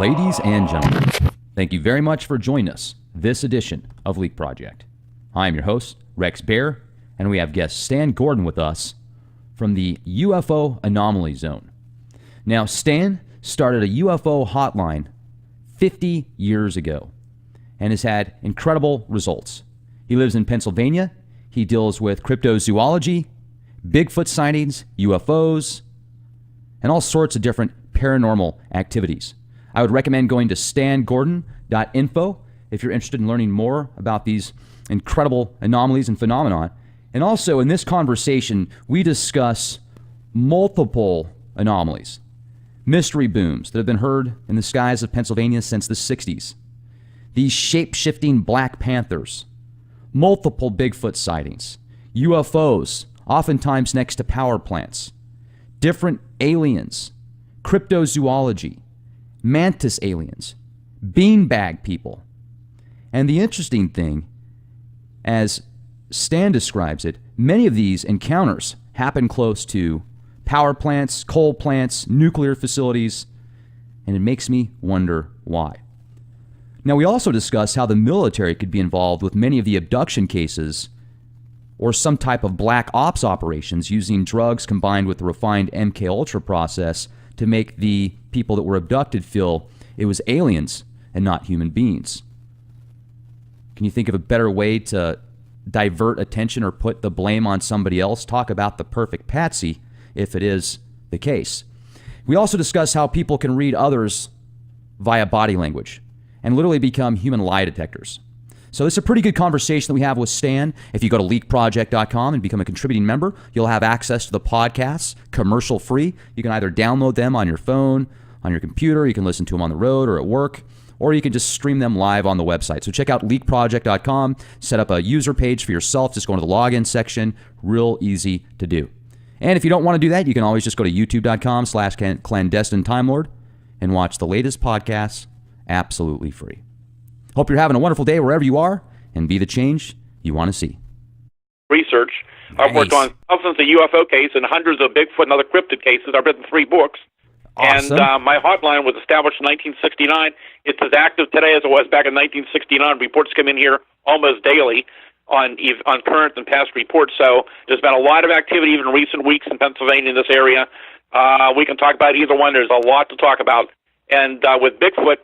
Ladies and gentlemen, thank you very much for joining us this edition of Leak Project. I am your host, Rex Bear, and we have guest Stan Gordon with us from the UFO Anomaly Zone. Now, Stan started a UFO hotline 50 years ago and has had incredible results. He lives in Pennsylvania. He deals with cryptozoology, Bigfoot sightings, UFOs, and all sorts of different paranormal activities. I would recommend going to stangordon.info if you're interested in learning more about these incredible anomalies and phenomena. And also, in this conversation, we discuss multiple anomalies, mystery booms that have been heard in the skies of Pennsylvania since the 60s, these shape-shifting Black Panthers, multiple Bigfoot sightings, UFOs, oftentimes next to power plants, different aliens, cryptozoology, mantis aliens, beanbag people. And the interesting thing, as Stan describes it, many of these encounters happen close to power plants, coal plants, nuclear facilities, and it makes me wonder why. Now, we also discuss how the military could be involved with many of the abduction cases or some type of black ops operations using drugs combined with the refined MK Ultra process to make the people that were abducted feel it was aliens and not human beings. Can you think of a better way to divert attention or put the blame on somebody else? Talk about the perfect patsy if it is the case. We also discuss how people can read others via body language and literally become human lie detectors. So this is a pretty good conversation that we have with Stan. If you go to leakproject.com and become a contributing member, you'll have access to the podcasts commercial free. You can either download them on your phone, on your computer, you can listen to them on the road or at work, or you can just stream them live on the website. So check out leakproject.com, set up a user page for yourself, just go into the login section, real easy to do. And if you don't want to do that, you can always just go to youtube.com/clandestine Time Lord and watch the latest podcasts absolutely free. Hope you're having a wonderful day wherever you are, and be the change you want to see. Research. Nice. I've worked on thousands of UFO cases and hundreds of Bigfoot and other cryptid cases. I've written 3 books. Awesome. And my hotline was established in 1969. It's as active today as it was back in 1969. Reports come in here almost daily on current and past reports. So there's been a lot of activity even in recent weeks in Pennsylvania in this area. We can talk about either one. There's a lot to talk about. And with Bigfoot,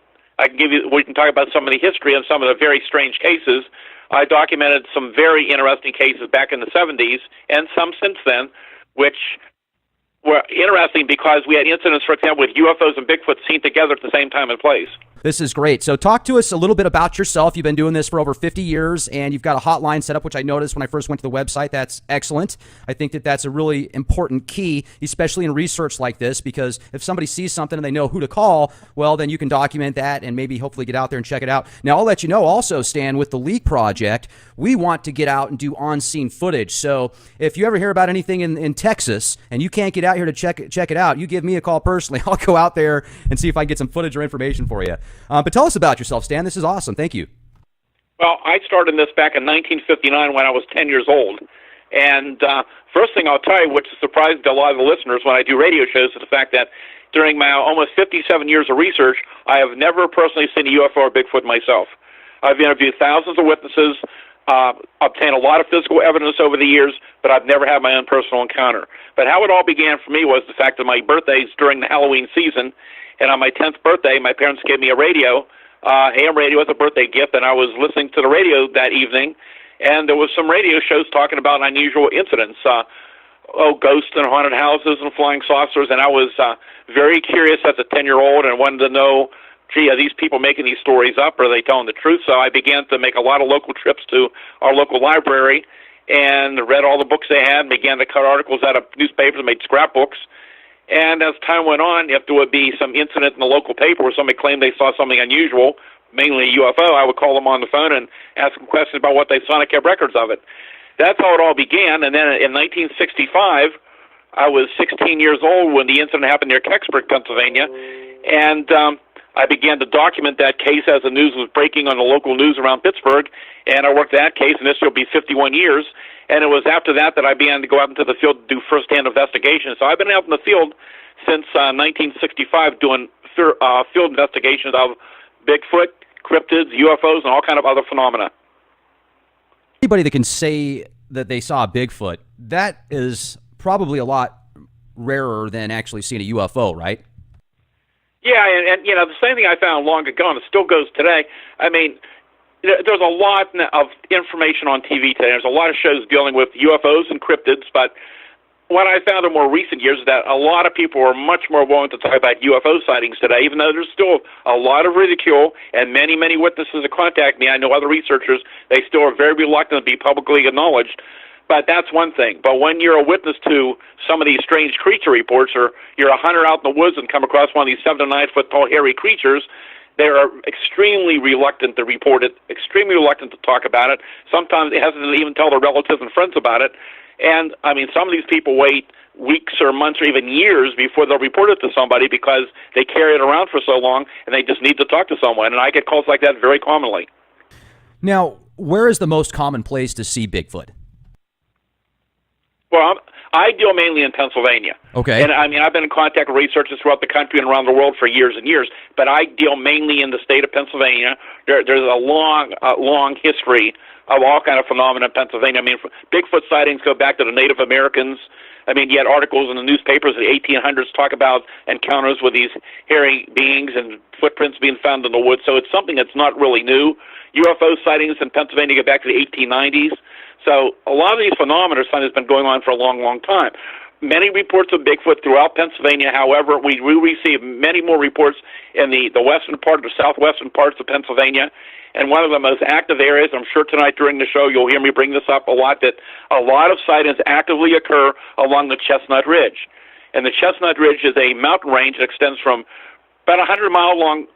we can talk about some of the history and some of the very strange cases. I documented some very interesting cases back in the 70s and some since then, which were interesting because we had incidents, for example, with UFOs and Bigfoot seen together at the same time and place. This is great. So talk to us a little bit about yourself. You've been doing this for over 50 years, and you've got a hotline set up, which I noticed when I first went to the website. That's excellent. I think that that's a really important key, especially in research like this, because if somebody sees something and they know who to call, well, then you can document that and maybe hopefully get out there and check it out. Now, I'll let you know also, Stan, with the Leak Project, we want to get out and do on-scene footage. So if you ever hear about anything in Texas and you can't get out here to check it out, you give me a call personally. I'll go out there and see if I can get some footage or information for you. But tell us about yourself, Stan. This is awesome. Thank you. Well, I started this back in 1959 when I was 10 years old. And first thing I'll tell you, which surprised a lot of the listeners when I do radio shows, is the fact that during my almost 57 years of research, I have never personally seen a UFO or Bigfoot myself. I've interviewed thousands of witnesses, obtained a lot of physical evidence over the years, but I've never had my own personal encounter. But how it all began for me was the fact that my birthday's during the Halloween season, and on my 10th birthday, my parents gave me a radio, AM radio as a birthday gift, and I was listening to the radio that evening, and there was some radio shows talking about unusual incidents, ghosts and haunted houses and flying saucers, and I was very curious as a 10-year-old and wanted to know, gee, are these people making these stories up, or are they telling the truth? So I began to make a lot of local trips to our local library and read all the books they had, and began to cut articles out of newspapers and made scrapbooks. And as time went on, if there would be some incident in the local paper where somebody claimed they saw something unusual, mainly a UFO, I would call them on the phone and ask them questions about what they saw, and I kept records of it. That's how it all began. And then in 1965, I was 16 years old when the incident happened near Kecksburg, Pennsylvania, and I began to document that case as the news was breaking on the local news around Pittsburgh, and I worked that case, and this will be 51 years. And it was after that that I began to go out into the field to do first-hand investigations. So I've been out in the field since 1965 doing field investigations of Bigfoot, cryptids, UFOs, and all kind of other phenomena. Anybody that can say that they saw a Bigfoot, that is probably a lot rarer than actually seeing a UFO, right? Yeah, and you know, the same thing I found long ago, and it still goes today. I mean, there's a lot of information on TV today. There's a lot of shows dealing with UFOs and cryptids, but what I found in more recent years is that a lot of people are much more willing to talk about UFO sightings today, even though there's still a lot of ridicule and many, many witnesses that contact me. I know other researchers, they still are very reluctant to be publicly acknowledged. But that's one thing. But when you're a witness to some of these strange creature reports, or you're a hunter out in the woods and come across one of these 7 to 9 foot tall hairy creatures, they are extremely reluctant to report it, extremely reluctant to talk about it. Sometimes they hesitate to even tell their relatives and friends about it. And, I mean, some of these people wait weeks or months or even years before they'll report it to somebody because they carry it around for so long and they just need to talk to someone. And I get calls like that very commonly. Now, where is the most common place to see Bigfoot? Well, I deal mainly in Pennsylvania. Okay. And, I mean, I've been in contact with researchers throughout the country and around the world for years and years, but I deal mainly in the state of Pennsylvania. There's a long history of all kind of phenomena in Pennsylvania. I mean, Bigfoot sightings go back to the Native Americans. I mean, you had articles in the newspapers in the 1800s talk about encounters with these hairy beings and footprints being found in the woods, so it's something that's not really new. UFO sightings in Pennsylvania go back to the 1890s. So a lot of these phenomena has been going on for a long, long time. Many reports of Bigfoot throughout Pennsylvania. However, we receive many more reports in the western part, the southwestern parts of Pennsylvania. And one of the most active areas, I'm sure tonight during the show you'll hear me bring this up a lot, that a lot of sightings actively occur along the Chestnut Ridge. And the Chestnut Ridge is a mountain range that extends from about a 100-mile long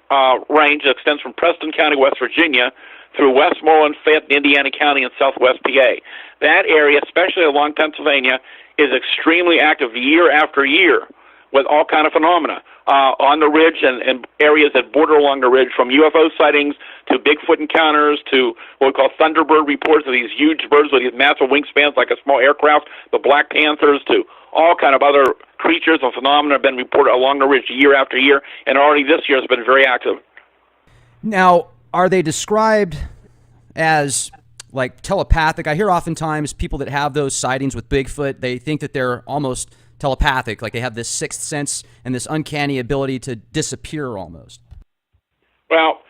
range that extends from Preston County, West Virginia, through Westmoreland, Fayette, Indiana County, and southwest PA. That area, especially along Pennsylvania, is extremely active year after year with all kind of phenomena on the ridge and areas that border along the ridge, from UFO sightings to Bigfoot encounters to what we call Thunderbird reports of these huge birds with these massive wingspans like a small aircraft, the Black Panthers, to all kind of other creatures and phenomena have been reported along the ridge year after year, and already this year has been very active. Now, are they described as like telepathic? I hear oftentimes people that have those sightings with Bigfoot, they think that they're almost telepathic, like they have this sixth sense and this uncanny ability to disappear almost. Well,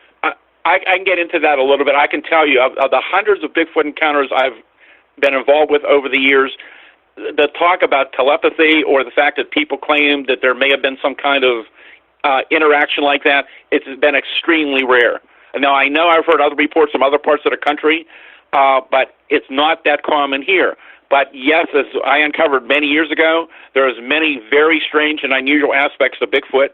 I can get into that a little bit. I can tell you, of the hundreds of Bigfoot encounters I've been involved with over the years, the talk about telepathy or the fact that people claim that there may have been some kind of interaction like that, it's been extremely rare. Now, I know I've heard other reports from other parts of the country, but it's not that common here. But yes, as I uncovered many years ago, there's many very strange and unusual aspects of Bigfoot.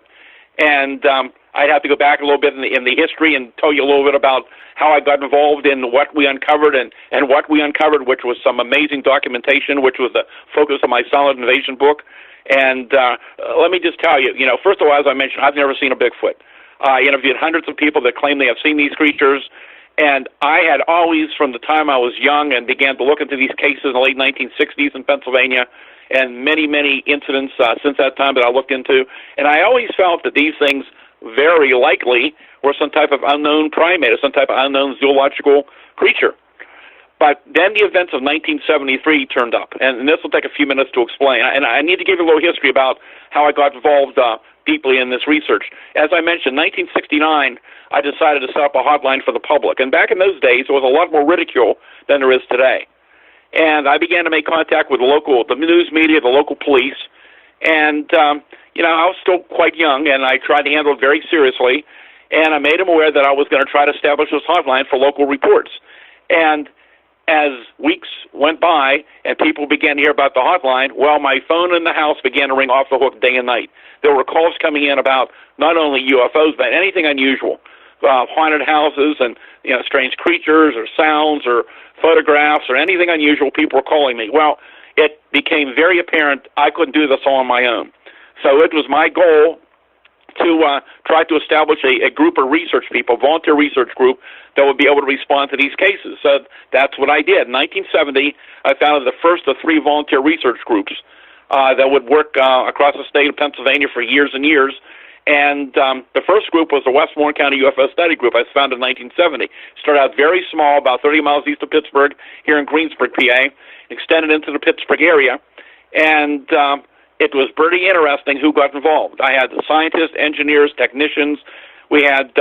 And I'd have to go back a little bit in the history and tell you a little bit about how I got involved in what we uncovered and what we uncovered, which was some amazing documentation, which was the focus of my Solid Invasion book. And let me just tell you, first of all, as I mentioned, I've never seen a Bigfoot. I interviewed hundreds of people that claim they have seen these creatures, and I had always, from the time I was young and began to look into these cases in the late 1960s in Pennsylvania, and many, many incidents since that time that I looked into, and I always felt that these things very likely were some type of unknown primate or some type of unknown zoological creature. But then the events of 1973 turned up, and this will take a few minutes to explain. And I need to give you a little history about how I got involved deeply in this research. As I mentioned, 1969, I decided to set up a hotline for the public. And back in those days, there was a lot more ridicule than there is today. And I began to make contact with the news media, the local police. And, I was still quite young, and I tried to handle it very seriously. And I made them aware that I was going to try to establish this hotline for local reports. And as weeks went by and people began to hear about the hotline, well, my phone in the house began to ring off the hook day and night. There were calls coming in about not only UFOs, but anything unusual, haunted houses and strange creatures or sounds or photographs or anything unusual. People were calling me. Well, it became very apparent I couldn't do this all on my own. So it was my goal to try to establish a group of research people, volunteer research group, that would be able to respond to these cases. So that's what I did. In 1970, I founded the first of 3 volunteer research groups that would work across the state of Pennsylvania for years and years. And the first group was the Westmoreland County UFO Study Group. I was founded in 1970. Started out very small, about 30 miles east of Pittsburgh, here in Greensburg, PA, extended into the Pittsburgh area. And it was pretty interesting who got involved. I had scientists, engineers, technicians. We had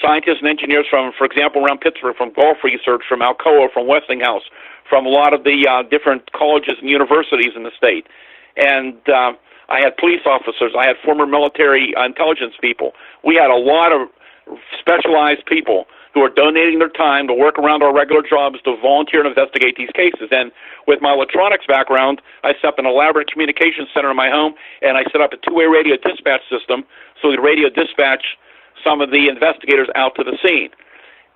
scientists and engineers from, for example, around Pittsburgh, from Gulf Research, from Alcoa, from Westinghouse, from a lot of the different colleges and universities in the state. And I had police officers. I had former military intelligence people. We had a lot of specialized people who are donating their time to work around our regular jobs to volunteer and investigate these cases. And with my electronics background, I set up an elaborate communications center in my home, and I set up a two-way radio dispatch system so the radio dispatch some of the investigators out to the scene.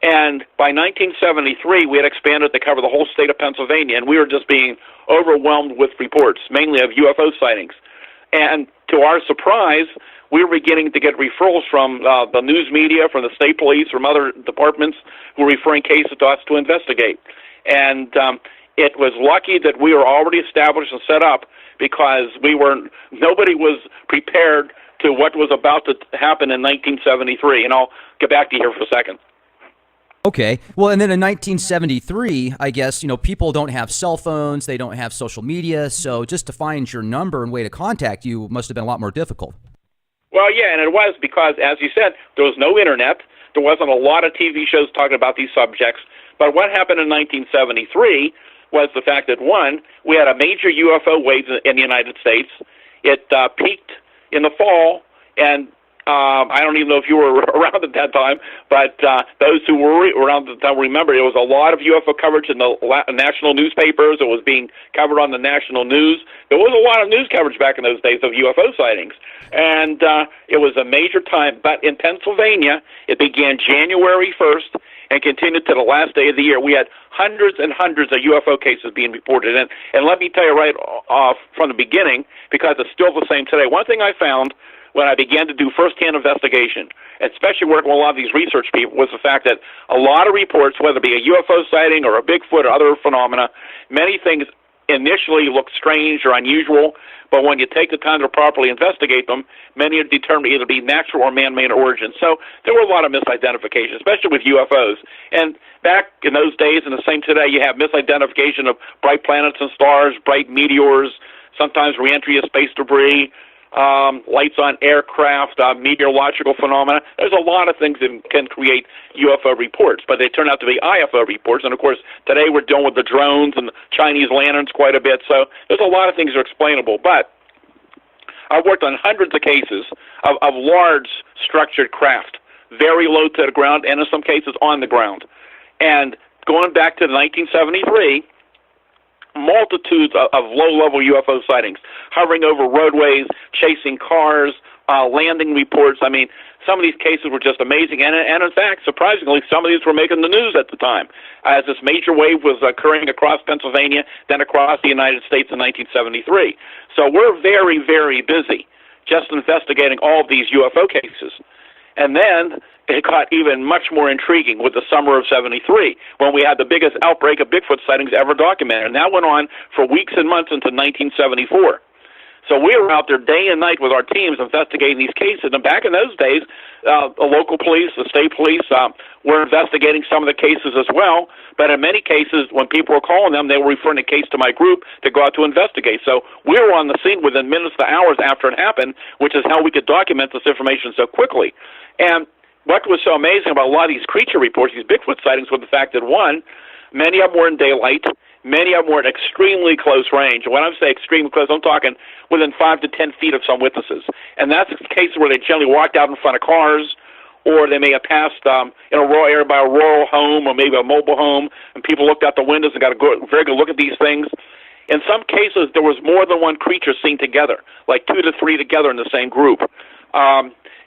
And by 1973, we had expanded to cover the whole state of Pennsylvania, and we were just being overwhelmed with reports, mainly of UFO sightings. And to our surprise, we were beginning to get referrals from the news media, from the state police, from other departments who were referring cases to us to investigate. And it was lucky that we were already established and set up, because nobody was prepared to what was about to happen in 1973. And I'll get back to you here for a second. Okay. Well, and then in 1973, I guess, people don't have cell phones, they don't have social media, so just to find your number and way to contact you must have been a lot more difficult. Well, yeah, and it was because, as you said, there was no internet. There wasn't a lot of TV shows talking about these subjects. But what happened in 1973 was the fact that, one, we had a major UFO wave in the United States. It peaked in the fall, and I don't even know if you were around at that time, but those who were around at the time remember there was a lot of UFO coverage in the national newspapers. It was being covered on the national news. There was a lot of news coverage back in those days of UFO sightings, and it was a major time. But in Pennsylvania, it began January 1st and continued to the last day of the year. We had hundreds and hundreds of UFO cases being reported. And let me tell you right off from the beginning, because it's still the same today, one thing I found when I began to do first-hand investigation, especially working with a lot of these research people, was the fact that a lot of reports, whether it be a UFO sighting or a Bigfoot or other phenomena, many things initially look strange or unusual, but when you take the time to properly investigate them, many are determined to either be natural or man-made origin. So there were a lot of misidentifications, especially with UFOs. And back in those days, and the same today, you have misidentification of bright planets and stars, bright meteors, sometimes reentry of space debris, lights on aircraft, meteorological phenomena. There's a lot of things that can create UFO reports, but they turn out to be IFO reports. And, of course, today we're dealing with the drones and the Chinese lanterns quite a bit. So there's a lot of things that are explainable. But I've worked on hundreds of cases of large structured craft, very low to the ground, and in some cases on the ground. And going back to 1973, multitudes of low-level UFO sightings, hovering over roadways, chasing cars, landing reports. I mean, some of these cases were just amazing. And in fact, surprisingly, some of these were making the news at the time, as this major wave was occurring across Pennsylvania, then across the United States in 1973. So we're very, very busy just investigating all of these UFO cases. And then it got even much more intriguing with the summer of '73, when we had the biggest outbreak of Bigfoot sightings ever documented. And that went on for weeks and months into 1974. So we were out there day and night with our teams investigating these cases. And back in those days, the local police, the state police, were investigating some of the cases as well. But in many cases, when people were calling them, they were referring the case to my group to go out to investigate. So we were on the scene within minutes to hours after it happened, which is how we could document this information so quickly. And what was so amazing about a lot of these creature reports, these Bigfoot sightings, was the fact that, one, many of them were in daylight, many of them were at extremely close range. And when I say extremely close, I'm talking within 5 to 10 feet of some witnesses. And that's cases where they generally walked out in front of cars, or they may have passed in a rural area by a rural home or maybe a mobile home, and people looked out the windows and got a very good look at these things. In some cases, there was more than one creature seen together, like 2 to 3 together in the same group.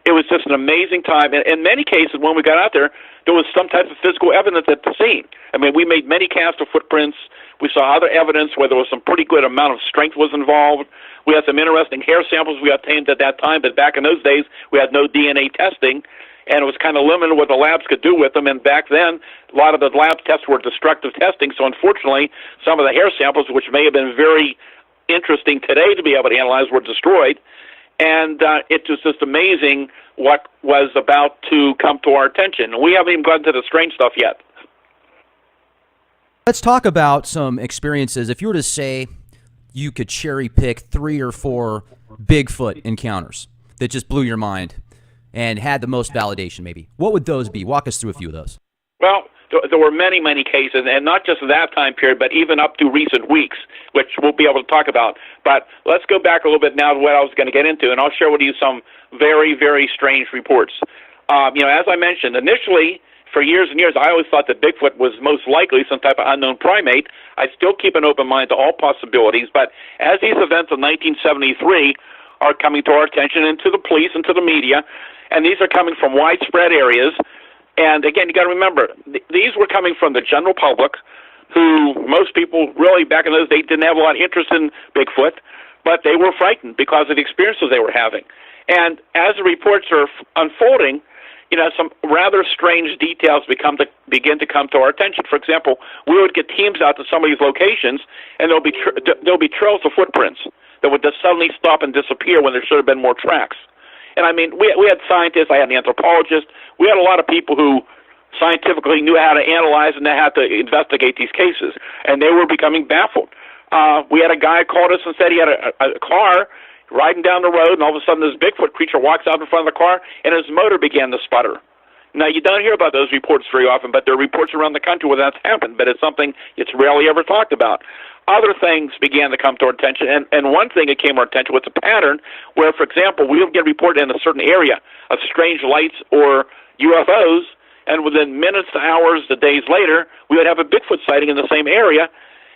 It was just an amazing time. And in many cases, when we got out there, there was some type of physical evidence at the scene. I mean, we made many casts of footprints. We saw other evidence where there was some pretty good amount of strength was involved. We had some interesting hair samples we obtained at that time, but back in those days, we had no DNA testing, and it was kind of limited what the labs could do with them. And back then, a lot of the lab tests were destructive testing, so unfortunately, some of the hair samples, which may have been very interesting today to be able to analyze, were destroyed. And it was just amazing what was about to come to our attention. We haven't even gotten to the strange stuff yet. Let's talk about some experiences. If you were to say you could cherry pick 3 or 4 Bigfoot encounters that just blew your mind and had the most validation, maybe, what would those be? Walk us through a few of those. Well, there were many, many cases, and not just that time period, but even up to recent weeks, which we'll be able to talk about. But let's go back a little bit now to what I was going to get into, and I'll share with you some very, very strange reports. As I mentioned, initially, for years and years, I always thought that Bigfoot was most likely some type of unknown primate. I still keep an open mind to all possibilities, but as these events of 1973 are coming to our attention and to the police and to the media, and these are coming from widespread areas, and again, you got to remember, these were coming from the general public, who most people really back in those days didn't have a lot of interest in Bigfoot, but they were frightened because of the experiences they were having. And as the reports are unfolding, some rather strange details begin to come to our attention. For example, we would get teams out to some of these locations, and there'll be trails of footprints that would just suddenly stop and disappear when there should have been more tracks. And I mean, we had scientists, I had an anthropologist, we had a lot of people who scientifically knew how to analyze and how to investigate these cases, and they were becoming baffled. We had a guy called us and said he had a car riding down the road, and all of a sudden this Bigfoot creature walks out in front of the car, and his motor began to sputter. Now, you don't hear about those reports very often, but there are reports around the country where that's happened, but it's something it's rarely ever talked about. Other things began to come to our attention, and one thing that came to our attention was a pattern where, for example, we would get reported in a certain area of strange lights or UFOs, and within minutes to hours to days later, we would have a Bigfoot sighting in the same area,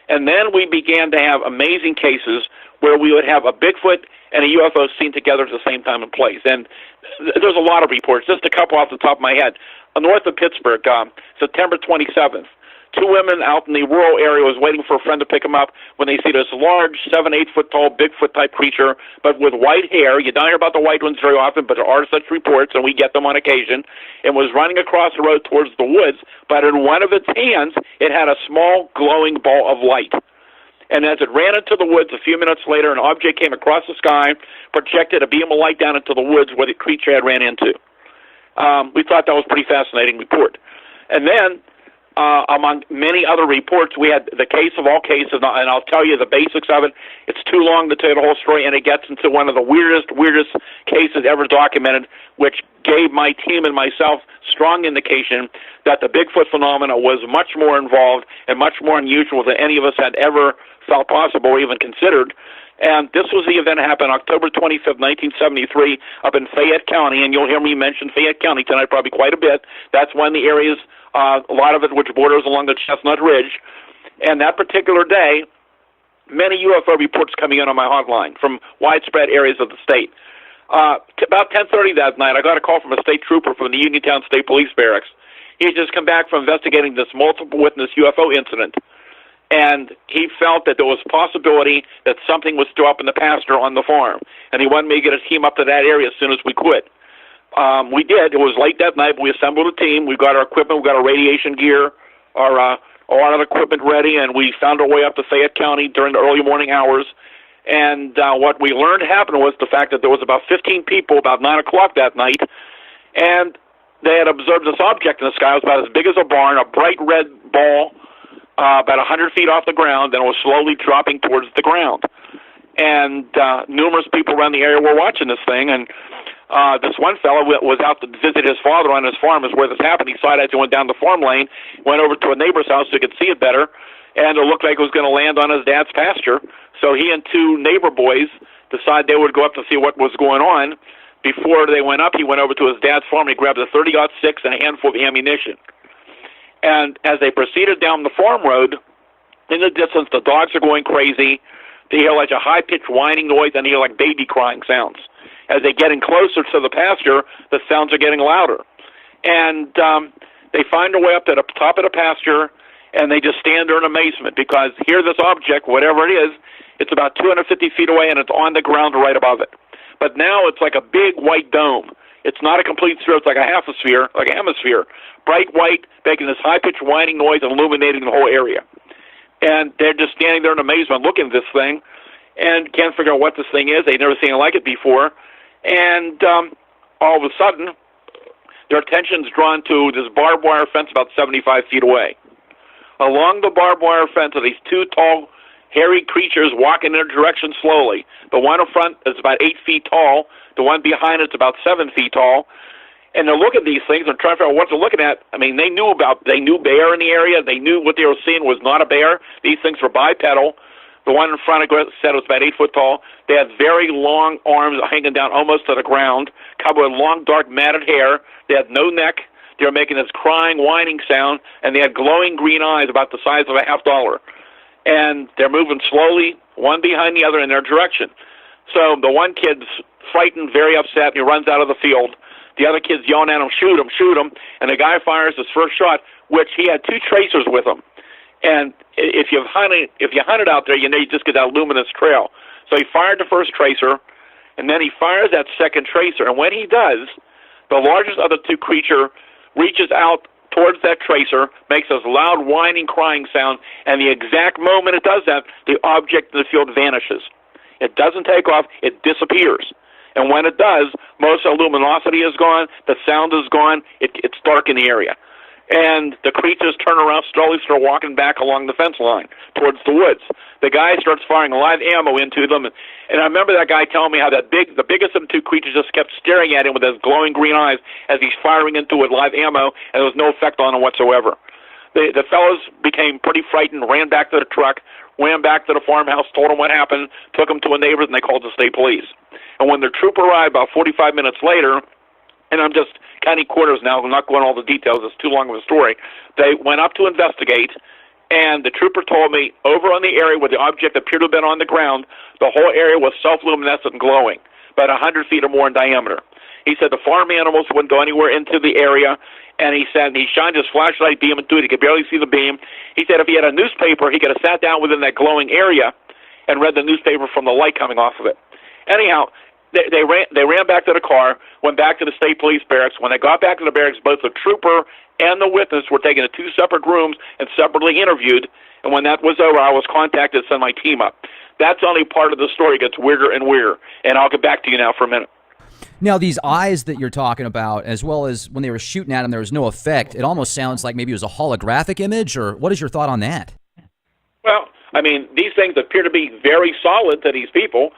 and then we began to have amazing cases where we would have a Bigfoot and a UFO seen together at the same time and place. And there's a lot of reports, just a couple off the top of my head. North of Pittsburgh, September 27th, 2 women out in the rural area was waiting for a friend to pick them up when they see this large 7-8 foot tall Bigfoot-type creature, but with white hair. You don't hear about the white ones very often, but there are such reports, and we get them on occasion. It was running across the road towards the woods, but in one of its hands, it had a small glowing ball of light. And as it ran into the woods a few minutes later, an object came across the sky, projected a beam of light down into the woods where the creature had ran into. We thought that was a pretty fascinating report. And then, among many other reports, we had the case of all cases, and I'll tell you the basics of it. It's too long to tell you the whole story, and it gets into one of the weirdest cases ever documented, which gave my team and myself strong indication that the Bigfoot phenomena was much more involved and much more unusual than any of us had ever felt possible or even considered. And this was the event that happened October 25th, 1973, up in Fayette County, and you'll hear me mention Fayette County tonight probably quite a bit. That's one of the areas, a lot of it which borders along the Chestnut Ridge. And that particular day, many UFO reports coming in on my hotline from widespread areas of the state. About 10:30 that night, I got a call from a state trooper from the Uniontown State Police Barracks. He had just come back from investigating this multiple witness UFO incident, and he felt that there was a possibility that something was still up in the pasture on the farm, and he wanted me to get a team up to that area as soon as we could. We did. It was late that night, but we assembled a team. We got our equipment. We got our radiation gear, our equipment ready, and we found our way up to Fayette County during the early morning hours. And what we learned happened was the fact that there was about 15 people about 9 o'clock that night, and they had observed this object in the sky. It was about as big as a barn, a bright red ball, about 100 feet off the ground, and it was slowly dropping towards the ground. And numerous people around the area were watching this thing, and this one fellow was out to visit his father on his farm is where this happened. He saw it as he went down the farm lane, went over to a neighbor's house so he could see it better, and it looked like it was going to land on his dad's pasture. So he and 2 neighbor boys decided they would go up to see what was going on. Before they went up, he went over to his dad's farm and he grabbed a .30-06 and a handful of ammunition. And as they proceeded down the farm road, in the distance, the dogs are going crazy. They hear like a high-pitched whining noise and they hear like baby crying sounds. As they're getting closer to the pasture, the sounds are getting louder. And they find their way up to the top of the pasture, and they just stand there in amazement because here this object, whatever it is, it's about 250 feet away, and it's on the ground right above it. But now it's like a big white dome. It's not a complete sphere. It's like a half a sphere, like a hemisphere. Bright white, making this high-pitched whining noise and illuminating the whole area. And they're just standing there in amazement looking at this thing and can't figure out what this thing is. They've never seen it like it before. And all of a sudden, their attention's drawn to this barbed wire fence about 75 feet away. Along the barbed wire fence are these two tall, hairy creatures walking in a direction slowly. The one in front is about 8 feet tall. The one behind it's about 7 feet tall. And they're looking at these things and trying to figure out what they're looking at. I mean, they knew bear in the area. They knew what they were seeing was not a bear. These things were bipedal. The one in front, I said, was about 8 foot tall. They had very long arms hanging down almost to the ground, covered with long, dark, matted hair. They had no neck. They were making this crying, whining sound, and they had glowing green eyes about the size of a $50. And they're moving slowly, one behind the other in their direction. So the one kid's frightened, very upset, and he runs out of the field. The other kid's yelling at him, shoot him, shoot him. And the guy fires his first shot, which he had 2 tracers with him. And if you hunted out there, you know you just get that luminous trail. So he fired the first tracer, and then he fires that second tracer. And when he does, the largest of the 2 creature reaches out towards that tracer, makes this loud whining, crying sound, and the exact moment it does that, the object in the field vanishes. It doesn't take off, it disappears. And when it does, most of the luminosity is gone, the sound is gone, it's dark in the area. And the creatures turn around, slowly start walking back along the fence line towards the woods. The guy starts firing live ammo into them, and I remember that guy telling me how the biggest of the 2 creatures just kept staring at him with his glowing green eyes as he's firing into it live ammo, and there was no effect on him whatsoever. The fellows became pretty frightened, ran back to the truck, ran back to the farmhouse, told them what happened, took them to a neighbor's, and they called the state police. And when the trooper arrived about 45 minutes later, and I'm just counting quarters now, I'm not going all the details, it's too long of a story, they went up to investigate, and the trooper told me over on the area where the object appeared to have been on the ground, the whole area was self-luminescent and glowing, about 100 feet or more in diameter. He said the farm animals wouldn't go anywhere into the area, and he said he shined his flashlight beam into it. He could barely see the beam. He said if he had a newspaper, he could have sat down within that glowing area and read the newspaper from the light coming off of it. Anyhow, they ran back to the car, went back to the state police barracks. When they got back to the barracks, both the trooper and the witness were taken to 2 separate rooms and separately interviewed. And when that was over, I was contacted to send my team up. That's only part of the story. It gets weirder and weirder. And I'll get back to you now for a minute. Now, these eyes that you're talking about, as well as when they were shooting at him, there was no effect. It almost sounds like maybe it was a holographic image, or what is your thought on that? Well, I mean, these things appear to be very solid to these people.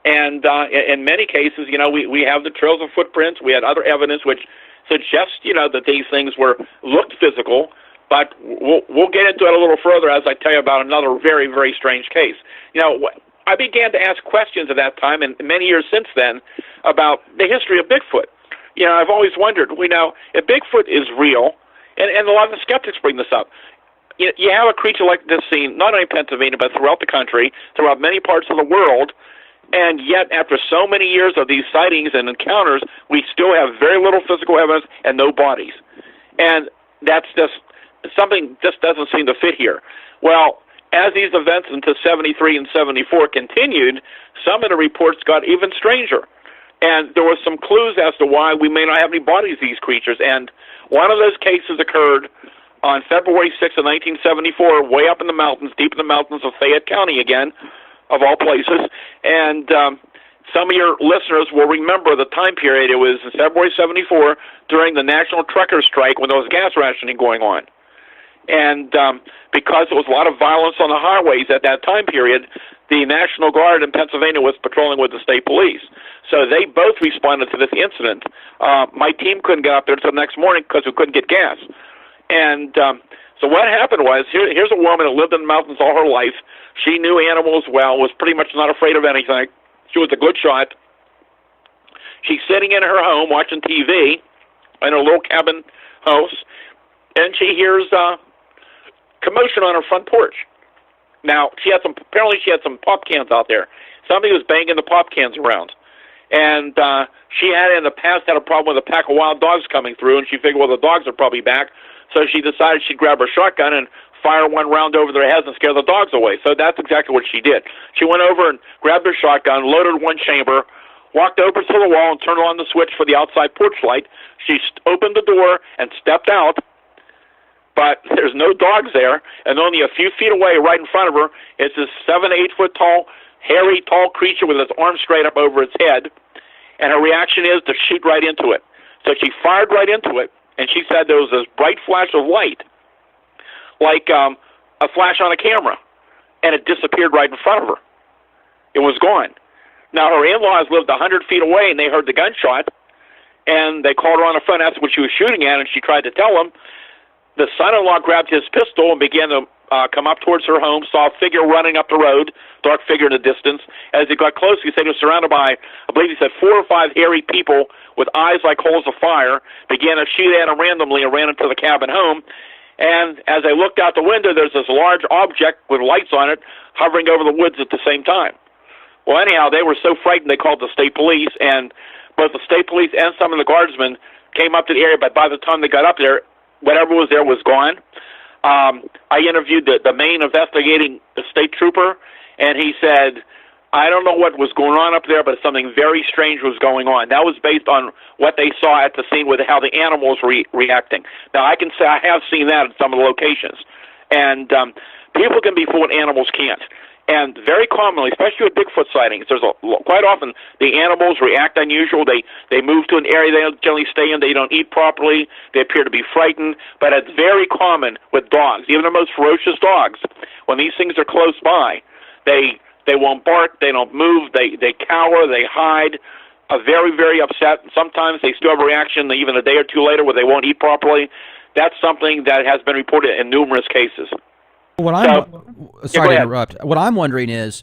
And in many cases, you know, we have the trails of footprints. We had other evidence which suggests, you know, that these things looked physical. But we'll get into it a little further as I tell you about another very, very strange case. You know, I began to ask questions at that time, and many years since then, about the history of Bigfoot. You know, I've always wondered, if Bigfoot is real, and a lot of the skeptics bring this up, you have a creature like this seen not only in Pennsylvania, but throughout the country, throughout many parts of the world, and yet after so many years of these sightings and encounters, we still have very little physical evidence and no bodies. And that's just something just doesn't seem to fit here. Well, as these events into 73 and 74 continued, some of the reports got even stranger. And there were some clues as to why we may not have any bodies of these creatures. And one of those cases occurred on February 6th of 1974, way up in the mountains, deep in the mountains of Fayette County again, of all places. And some of your listeners will remember the time period. It was February 74 during the National Trucker Strike when there was gas rationing going on. And because there was a lot of violence on the highways at that time period, the National Guard in Pennsylvania was patrolling with the state police. So they both responded to this incident. My team couldn't get up there until the next morning because we couldn't get gas. And so what happened was, here's a woman that lived in the mountains all her life. She knew animals well, was pretty much not afraid of anything. She was a good shot. She's sitting in her home watching TV in her little cabin house, and she hears commotion on her front porch. Now, apparently she had some pop cans out there. Somebody was banging the pop cans around. And she had in the past had a problem with a pack of wild dogs coming through, and she figured, well, the dogs are probably back. So she decided she'd grab her shotgun and fire one round over their heads and scare the dogs away. So that's exactly what she did. She went over and grabbed her shotgun, loaded one chamber, walked over to the wall and turned on the switch for the outside porch light. She opened the door and stepped out, but there's no dogs there, and only a few feet away, right in front of her, is this 7 to 8 foot tall, hairy, tall creature with its arms straight up over its head. and her reaction is to shoot right into it. So she fired right into it, and she said there was this bright flash of light, like a flash on a camera, and it disappeared right in front of her. It was gone. Now, her in-laws lived 100 feet away, and they heard the gunshot, and they called her on the phone, asked what she was shooting at, and she tried to tell them. The son-in-law grabbed his pistol and began to come up towards her home, saw a figure running up the road, dark figure in the distance. As he got close, he said he was surrounded by, I believe he said, 4 or 5 hairy people with eyes like holes of fire, began to shoot at him randomly and ran into the cabin home. And as they looked out the window, there's this large object with lights on it hovering over the woods at the same time. Well, anyhow, they were so frightened they called the state police, and both the state police and some of the guardsmen came up to the area, but by the time they got up there, whatever was there was gone. I interviewed the main investigating state trooper, and he said, I don't know what was going on up there, but something very strange was going on. That was based on what they saw at the scene with how the animals were reacting. Now, I can say I have seen that at some of the locations. And people can be fooled, animals can't. And very commonly, especially with Bigfoot sightings, there's quite often the animals react unusual. They move to an area they don't generally stay in. They don't eat properly. They appear to be frightened. But it's very common with dogs, even the most ferocious dogs. When these things are close by, they won't bark. They don't move. They cower. They hide. Very, very upset. Sometimes they still have a reaction even a day or two later where they won't eat properly. That's something that has been reported in numerous cases. Sorry to interrupt. What I'm wondering is,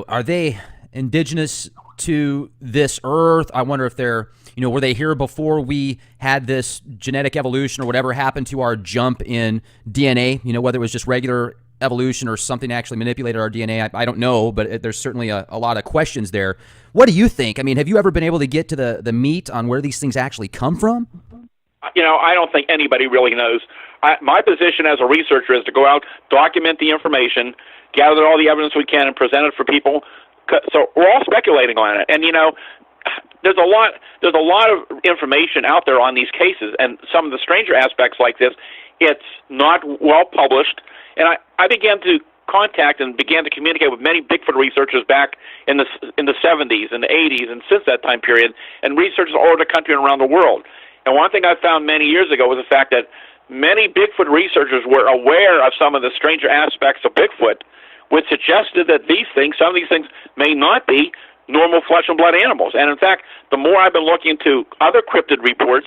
are they indigenous to this earth? I wonder if they're, were they here before we had this genetic evolution or whatever happened to our jump in DNA? Whether it was just regular evolution or something actually manipulated our DNA. I don't know, but there's certainly a lot of questions there. What do you think? I mean, have you ever been able to get to the meat on where these things actually come from? I don't think anybody really knows. My position as a researcher is to go out, document the information, gather all the evidence we can, and present it for people. So we're all speculating on it. And, there's a lot of information out there on these cases, and some of the stranger aspects like this, it's not well published. And I began to contact and began to communicate with many Bigfoot researchers back in the 70s and the 80s and since that time period, and researchers all over the country and around the world. And one thing I found many years ago was the fact that many Bigfoot researchers were aware of some of the stranger aspects of Bigfoot, which suggested that some of these things may not be normal flesh and blood animals. And in fact, the more I've been looking into other cryptid reports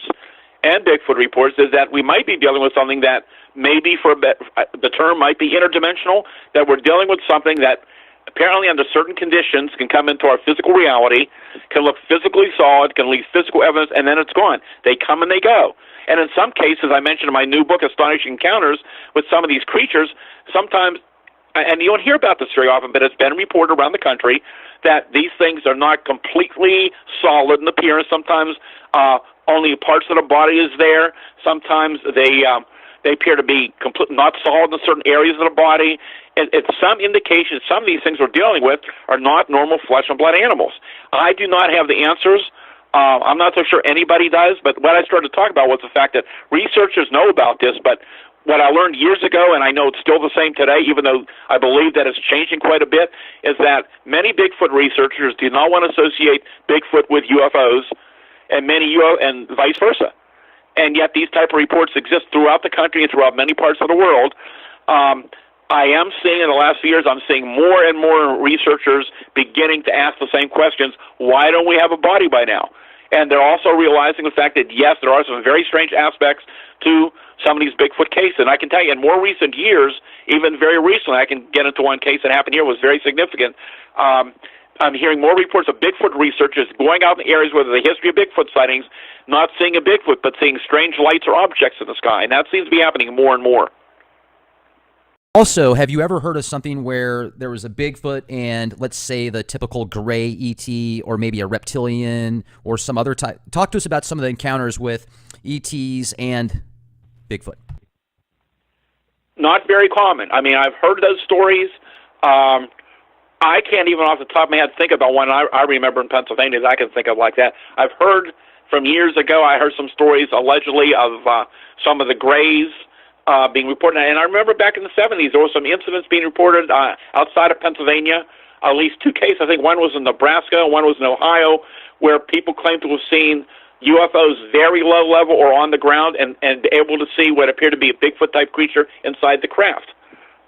and Bigfoot reports, is that we might be dealing with something that maybe, the term might be interdimensional, that we're dealing with something that apparently under certain conditions can come into our physical reality, can look physically solid, can leave physical evidence, and then it's gone. They come and they go. And in some cases, I mentioned in my new book, Astonishing Encounters, with some of these creatures, sometimes, and you don't hear about this very often, but it's been reported around the country that these things are not completely solid in appearance. Sometimes only parts of the body is there. Sometimes they appear to be not solid in certain areas of the body. It's some indication some of these things we're dealing with are not normal flesh and blood animals. I do not have the answers. I'm not so sure anybody does, but what I started to talk about was the fact that researchers know about this, but what I learned years ago, and I know it's still the same today, even though I believe that it's changing quite a bit, is that many Bigfoot researchers do not want to associate Bigfoot with UFOs, and and vice versa. And yet these type of reports exist throughout the country and throughout many parts of the world. I am seeing in the last few years, I'm seeing more and more researchers beginning to ask the same questions. Why don't we have a body by now? And they're also realizing the fact that, yes, there are some very strange aspects to some of these Bigfoot cases. And I can tell you, in more recent years, even very recently, I can get into one case that happened here, was very significant. I'm hearing more reports of Bigfoot researchers going out in the areas where there's a history of Bigfoot sightings, not seeing a Bigfoot, but seeing strange lights or objects in the sky. And that seems to be happening more and more. Also, have you ever heard of something where there was a Bigfoot and, let's say, the typical gray ET or maybe a reptilian or some other type? Talk to us about some of the encounters with ETs and Bigfoot. Not very common. I mean, I've heard those stories. I can't even off the top of my head think about one I remember in Pennsylvania that I can think of like that. I've heard from years ago, I heard some stories allegedly of some of the grays being reported. And I remember back in the 70s, there were some incidents being reported outside of Pennsylvania, at least two cases. I think one was in Nebraska, one was in Ohio, where people claim to have seen UFOs very low level or on the ground and able to see what appeared to be a Bigfoot-type creature inside the craft.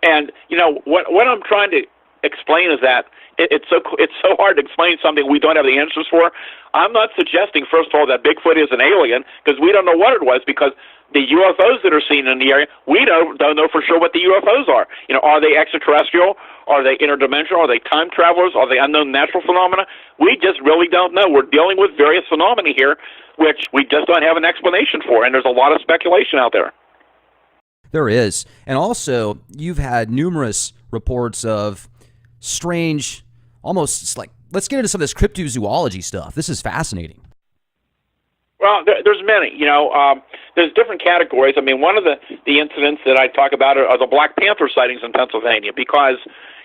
And, you know, what I'm trying to explain is that it's so hard to explain something we don't have the answers for. I'm not suggesting, first of all, that Bigfoot is an alien, because we don't know what it was, because the UFOs that are seen in the area, we don't know for sure what the UFOs are. You know, are they extraterrestrial? Are they interdimensional? Are they time travelers? Are they unknown natural phenomena? We just really don't know. We're dealing with various phenomena here, which we just don't have an explanation for, and there's a lot of speculation out there. There is. And also, you've had numerous reports of strange, almost like, let's get into some of this cryptozoology stuff. This is fascinating. Well, there's many. You know, there's different categories. I mean, one of the incidents that I talk about are the Black Panther sightings in Pennsylvania, because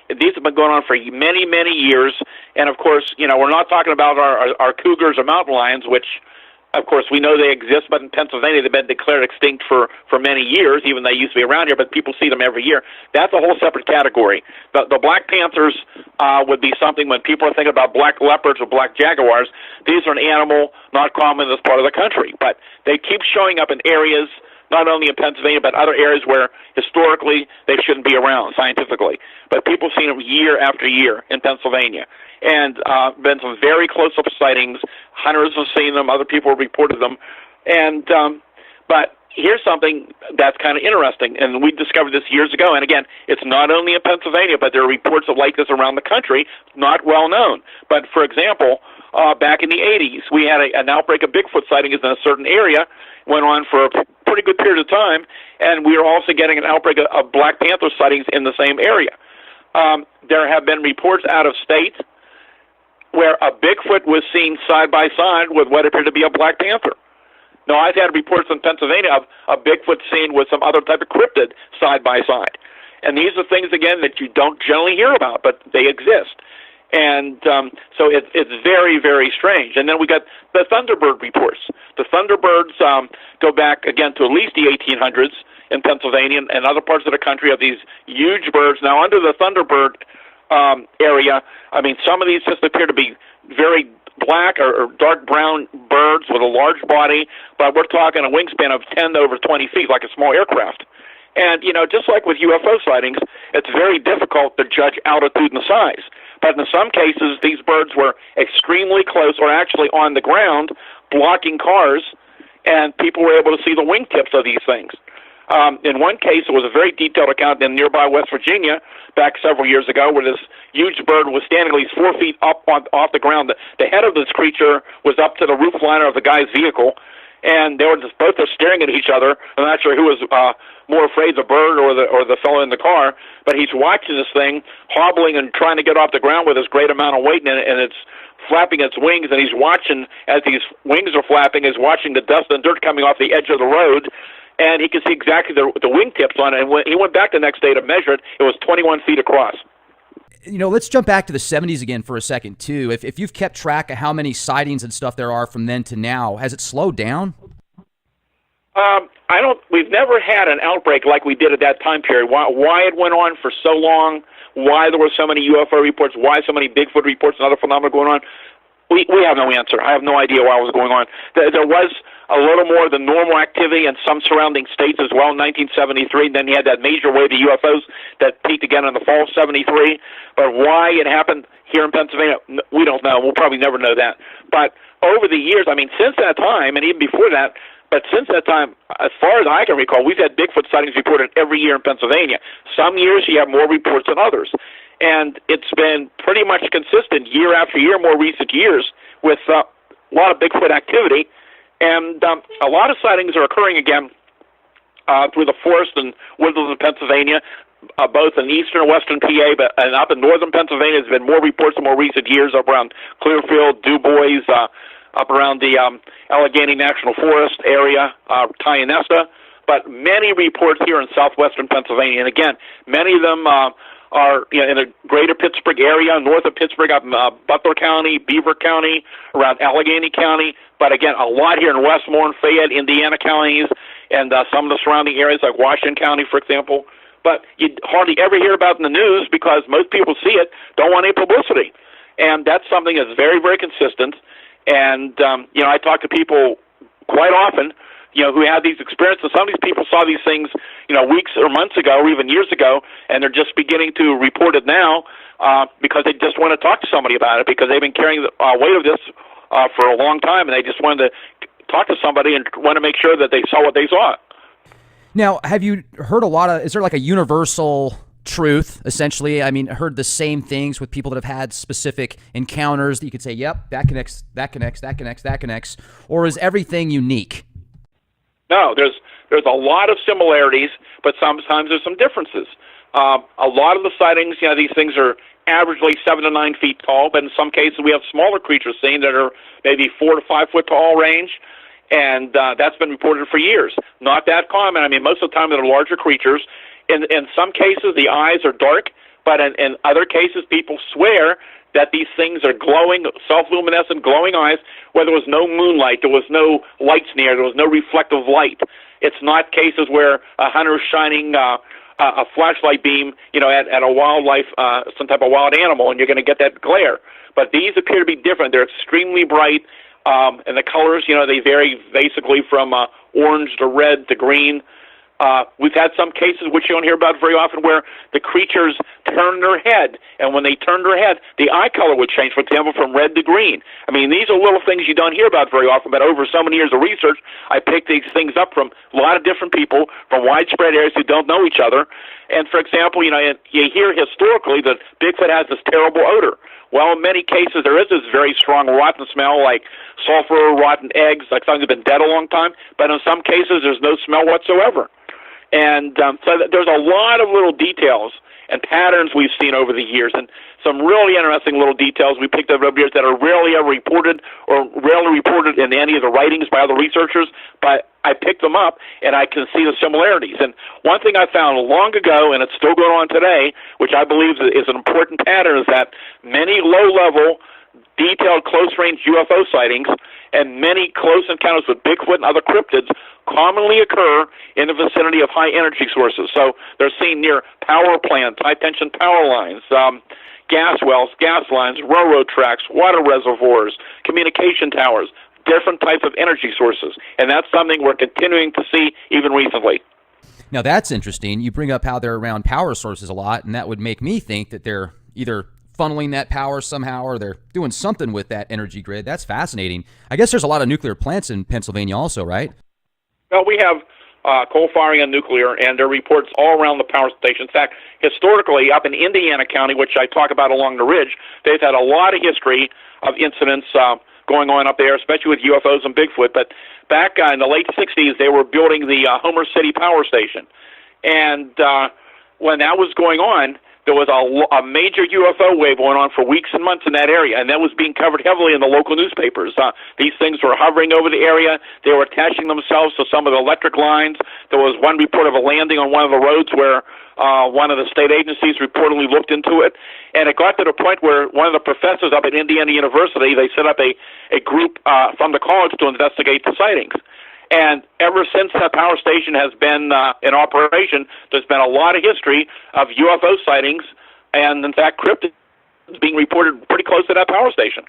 these have been going on for many, many years. And, of course, you know, we're not talking about our cougars or mountain lions, which, of course, we know they exist, but in Pennsylvania they've been declared extinct for many years, even though they used to be around here, but people see them every year. That's a whole separate category. The Black Panthers would be something when people are thinking about black leopards or black jaguars. These are an animal not common in this part of the country, but they keep showing up in areas, not only in Pennsylvania, but other areas where historically they shouldn't be around scientifically. But people see them year after year in Pennsylvania. And been some very close-up sightings. Hunters have seen them. Other people have reported them. And but here's something that's kind of interesting, and we discovered this years ago. And again, it's not only in Pennsylvania, but there are reports of like this around the country, not well known. But for example, back in the 80s, we had an outbreak of Bigfoot sightings in a certain area. Went on for a pretty good period of time, and we are also getting an outbreak of Black Panther sightings in the same area. There have been reports out of state where a Bigfoot was seen side by side with what appeared to be a Black Panther. Now, I've had reports in Pennsylvania of a Bigfoot seen with some other type of cryptid side by side. And these are things, again, that you don't generally hear about, but they exist. And so it's very, very strange. And then we got the Thunderbird reports. The Thunderbirds go back, again, to at least the 1800s in Pennsylvania and other parts of the country of these huge birds. Now, under the Thunderbird area, I mean, some of these just appear to be very black or dark brown birds with a large body, but we're talking a wingspan of 10 to over 20 feet, like a small aircraft. And, you know, just like with UFO sightings, it's very difficult to judge altitude and size. But in some cases, these birds were extremely close or actually on the ground blocking cars, and people were able to see the wingtips of these things. In one case, it was a very detailed account in nearby West Virginia back several years ago where this huge bird was standing at least 4 feet up off the ground. The head of this creature was up to the roof liner of the guy's vehicle, and they were just both staring at each other. I'm not sure who was more afraid, the bird or the fellow in the car, but he's watching this thing hobbling and trying to get off the ground with this great amount of weight, and it's flapping its wings, and he's watching as these wings are flapping, is watching the dust and dirt coming off the edge of the road, and he could see exactly the wingtips on it. And when he went back the next day to measure it, it was 21 feet across. You know, let's jump back to the 70s again for a second, too. If you've kept track of how many sightings and stuff there are from then to now, has it slowed down? We've never had an outbreak like we did at that time period. Why it went on for so long, why there were so many UFO reports, why so many Bigfoot reports and other phenomena going on, we have no answer. I have no idea why it was going on. There was a little more than normal activity in some surrounding states as well in 1973. Then you had that major wave of UFOs that peaked again in the fall of 73. But why it happened here in Pennsylvania, we don't know. We'll probably never know that. But over the years, I mean, since that time, and even before that, but since that time, as far as I can recall, we've had Bigfoot sightings reported every year in Pennsylvania. Some years you have more reports than others. And it's been pretty much consistent year after year, more recent years, with a lot of Bigfoot activity. And a lot of sightings are occurring again through the forest and woodlands of Pennsylvania, both in eastern and western PA, and up in northern Pennsylvania, there's been more reports in more recent years up around Clearfield, Du Bois, up around the Allegheny National Forest area, Tionesta, but many reports here in southwestern Pennsylvania. And again, many of them are in the greater Pittsburgh area, north of Pittsburgh, up in Butler County, Beaver County, around Allegheny County. But again, a lot here in Westmoreland, Fayette, Indiana counties, and some of the surrounding areas like Washington County, for example. But you hardly ever hear about it in the news because most people see it, don't want any publicity. And that's something that's very, very consistent. And I talk to people quite often, who had these experiences. Some of these people saw these things, weeks or months ago, or even years ago, and they're just beginning to report it now because they just want to talk to somebody about it, because they've been carrying the weight of this for a long time, and they just wanted to talk to somebody and want to make sure that they saw what they saw. Now, have you heard is there like a universal truth, essentially? I mean, heard the same things with people that have had specific encounters that you could say, yep, that connects, or is everything unique? No, there's a lot of similarities, but sometimes there's some differences. A lot of the sightings, these things are averagely 7 to 9 feet tall, but in some cases we have smaller creatures seen that are maybe 4 to 5 foot tall range, and that's been reported for years. Not that common. I mean, most of the time they're larger creatures. In some cases, the eyes are dark, but in other cases, people swear that these things are glowing, self-luminescent, glowing eyes, where there was no moonlight, there was no lights near, there was no reflective light. It's not cases where a hunter's shining a flashlight beam, at a wildlife, some type of wild animal, and you're going to get that glare. But these appear to be different. They're extremely bright, and the colors, they vary basically from orange to red to green. We've had some cases, which you don't hear about very often, where the creatures turn their head, and when they turn their head, the eye color would change, for example, from red to green. I mean, these are little things you don't hear about very often, but over so many years of research, I picked these things up from a lot of different people from widespread areas who don't know each other. And, for example, you hear historically that Bigfoot has this terrible odor. Well, in many cases, there is this very strong rotten smell, like sulfur, rotten eggs, like something that's been dead a long time, but in some cases, there's no smell whatsoever. And so there's a lot of little details and patterns we've seen over the years, and some really interesting little details we picked up over the years that are rarely ever reported, or rarely reported in any of the writings by other researchers, but I picked them up, and I can see the similarities. And one thing I found long ago, and it's still going on today, which I believe is an important pattern, is that many low-level, detailed close-range UFO sightings and many close encounters with Bigfoot and other cryptids commonly occur in the vicinity of high-energy sources. So they're seen near power plants, high-tension power lines, gas wells, gas lines, railroad tracks, water reservoirs, communication towers, different types of energy sources. And that's something we're continuing to see even recently. Now, that's interesting. You bring up how they're around power sources a lot, and that would make me think that they're either funneling that power somehow, or they're doing something with that energy grid. That's fascinating. I guess there's a lot of nuclear plants in Pennsylvania also, right? Well, we have coal-firing and nuclear, and there are reports all around the power station. In fact, historically, up in Indiana County, which I talk about along the ridge, they've had a lot of history of incidents going on up there, especially with UFOs and Bigfoot. But back in the late 60s, they were building the Homer City Power Station. And when that was going on, there was a major UFO wave going on for weeks and months in that area, and that was being covered heavily in the local newspapers. These things were hovering over the area. They were attaching themselves to some of the electric lines. There was one report of a landing on one of the roads where one of the state agencies reportedly looked into it, and it got to the point where one of the professors up at Indiana University, they set up a group from the college to investigate the sightings. And ever since that power station has been in operation, there's been a lot of history of UFO sightings, and in fact, cryptids being reported pretty close to that power station.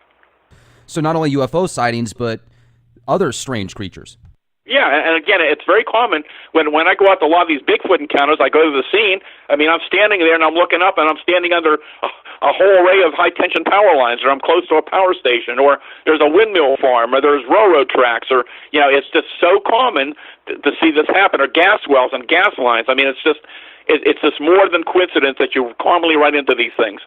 So not only UFO sightings, but other strange creatures. Yeah, and again, it's very common when I go out to a lot of these Bigfoot encounters, I go to the scene, I mean, I'm standing there and I'm looking up and I'm standing under a whole array of high-tension power lines, or I'm close to a power station, or there's a windmill farm, or there's railroad tracks, or, it's just so common to see this happen, or gas wells and gas lines. I mean, it's just more than coincidence that you commonly run into these things.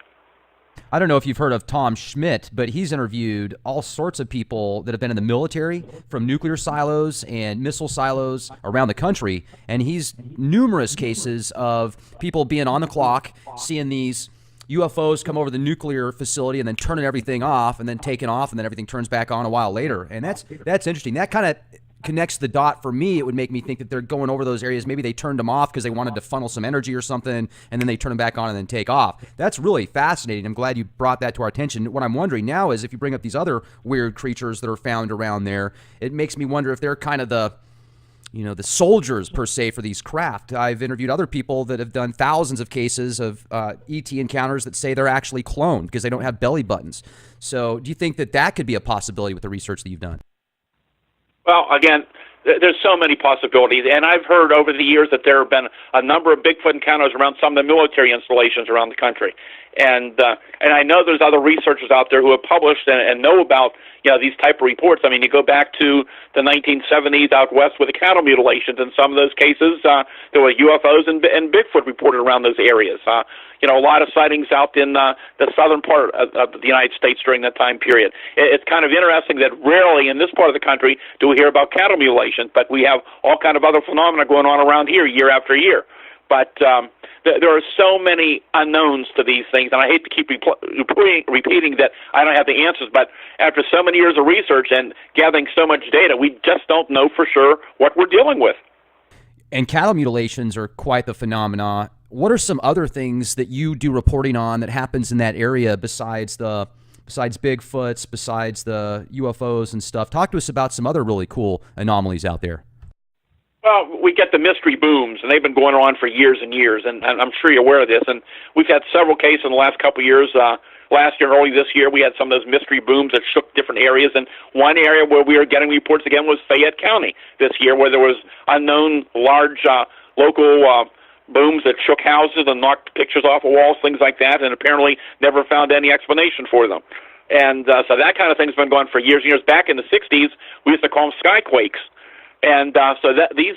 I don't know if you've heard of Tom Schmidt, but he's interviewed all sorts of people that have been in the military, from nuclear silos and missile silos around the country, and he's numerous cases of people being on the clock, seeing these UFOs come over the nuclear facility and then turning everything off and then taking off, and then everything turns back on a while later. And that's interesting. That kind of connects the dot for me. It would make me think that they're going over those areas. Maybe they turned them off because they wanted to funnel some energy or something, and then they turn them back on and then take off. That's really fascinating. I'm glad you brought that to our attention. What I'm wondering now is, if you bring up these other weird creatures that are found around there, it makes me wonder if they're kind of the the soldiers per se for these craft. I've interviewed other people that have done thousands of cases of ET encounters that say they're actually cloned because they don't have belly buttons. So do you think that that could be a possibility with the research that you've done? Well, again, there's so many possibilities, and I've heard over the years that there have been a number of Bigfoot encounters around some of the military installations around the country, and I know there's other researchers out there who have published and know about these type of reports. I mean, you go back to the 1970s out west with the cattle mutilations. In some of those cases, there were UFOs and Bigfoot reported around those areas. A lot of sightings out in the southern part of the United States during that time period. It's kind of interesting that rarely in this part of the country do we hear about cattle mutilations, but we have all kind of other phenomena going on around here year after year. But there are so many unknowns to these things, and I hate to keep repeating that I don't have the answers, but after so many years of research and gathering so much data, we just don't know for sure what we're dealing with. And cattle mutilations are quite the phenomena. What are some other things that you do reporting on that happens in that area besides Bigfoots, besides the UFOs and stuff? Talk to us about some other really cool anomalies out there. Well, we get the mystery booms, and they've been going on for years and years, and I'm sure you're aware of this. And we've had several cases in the last couple of years. Last year and early this year, we had some of those mystery booms that shook different areas. And one area where we were getting reports again was Fayette County this year, where there was unknown large local booms that shook houses and knocked pictures off of walls, things like that, and apparently never found any explanation for them. And so that kind of thing's been going on for years and years. Back in the 60s, we used to call them skyquakes. And so these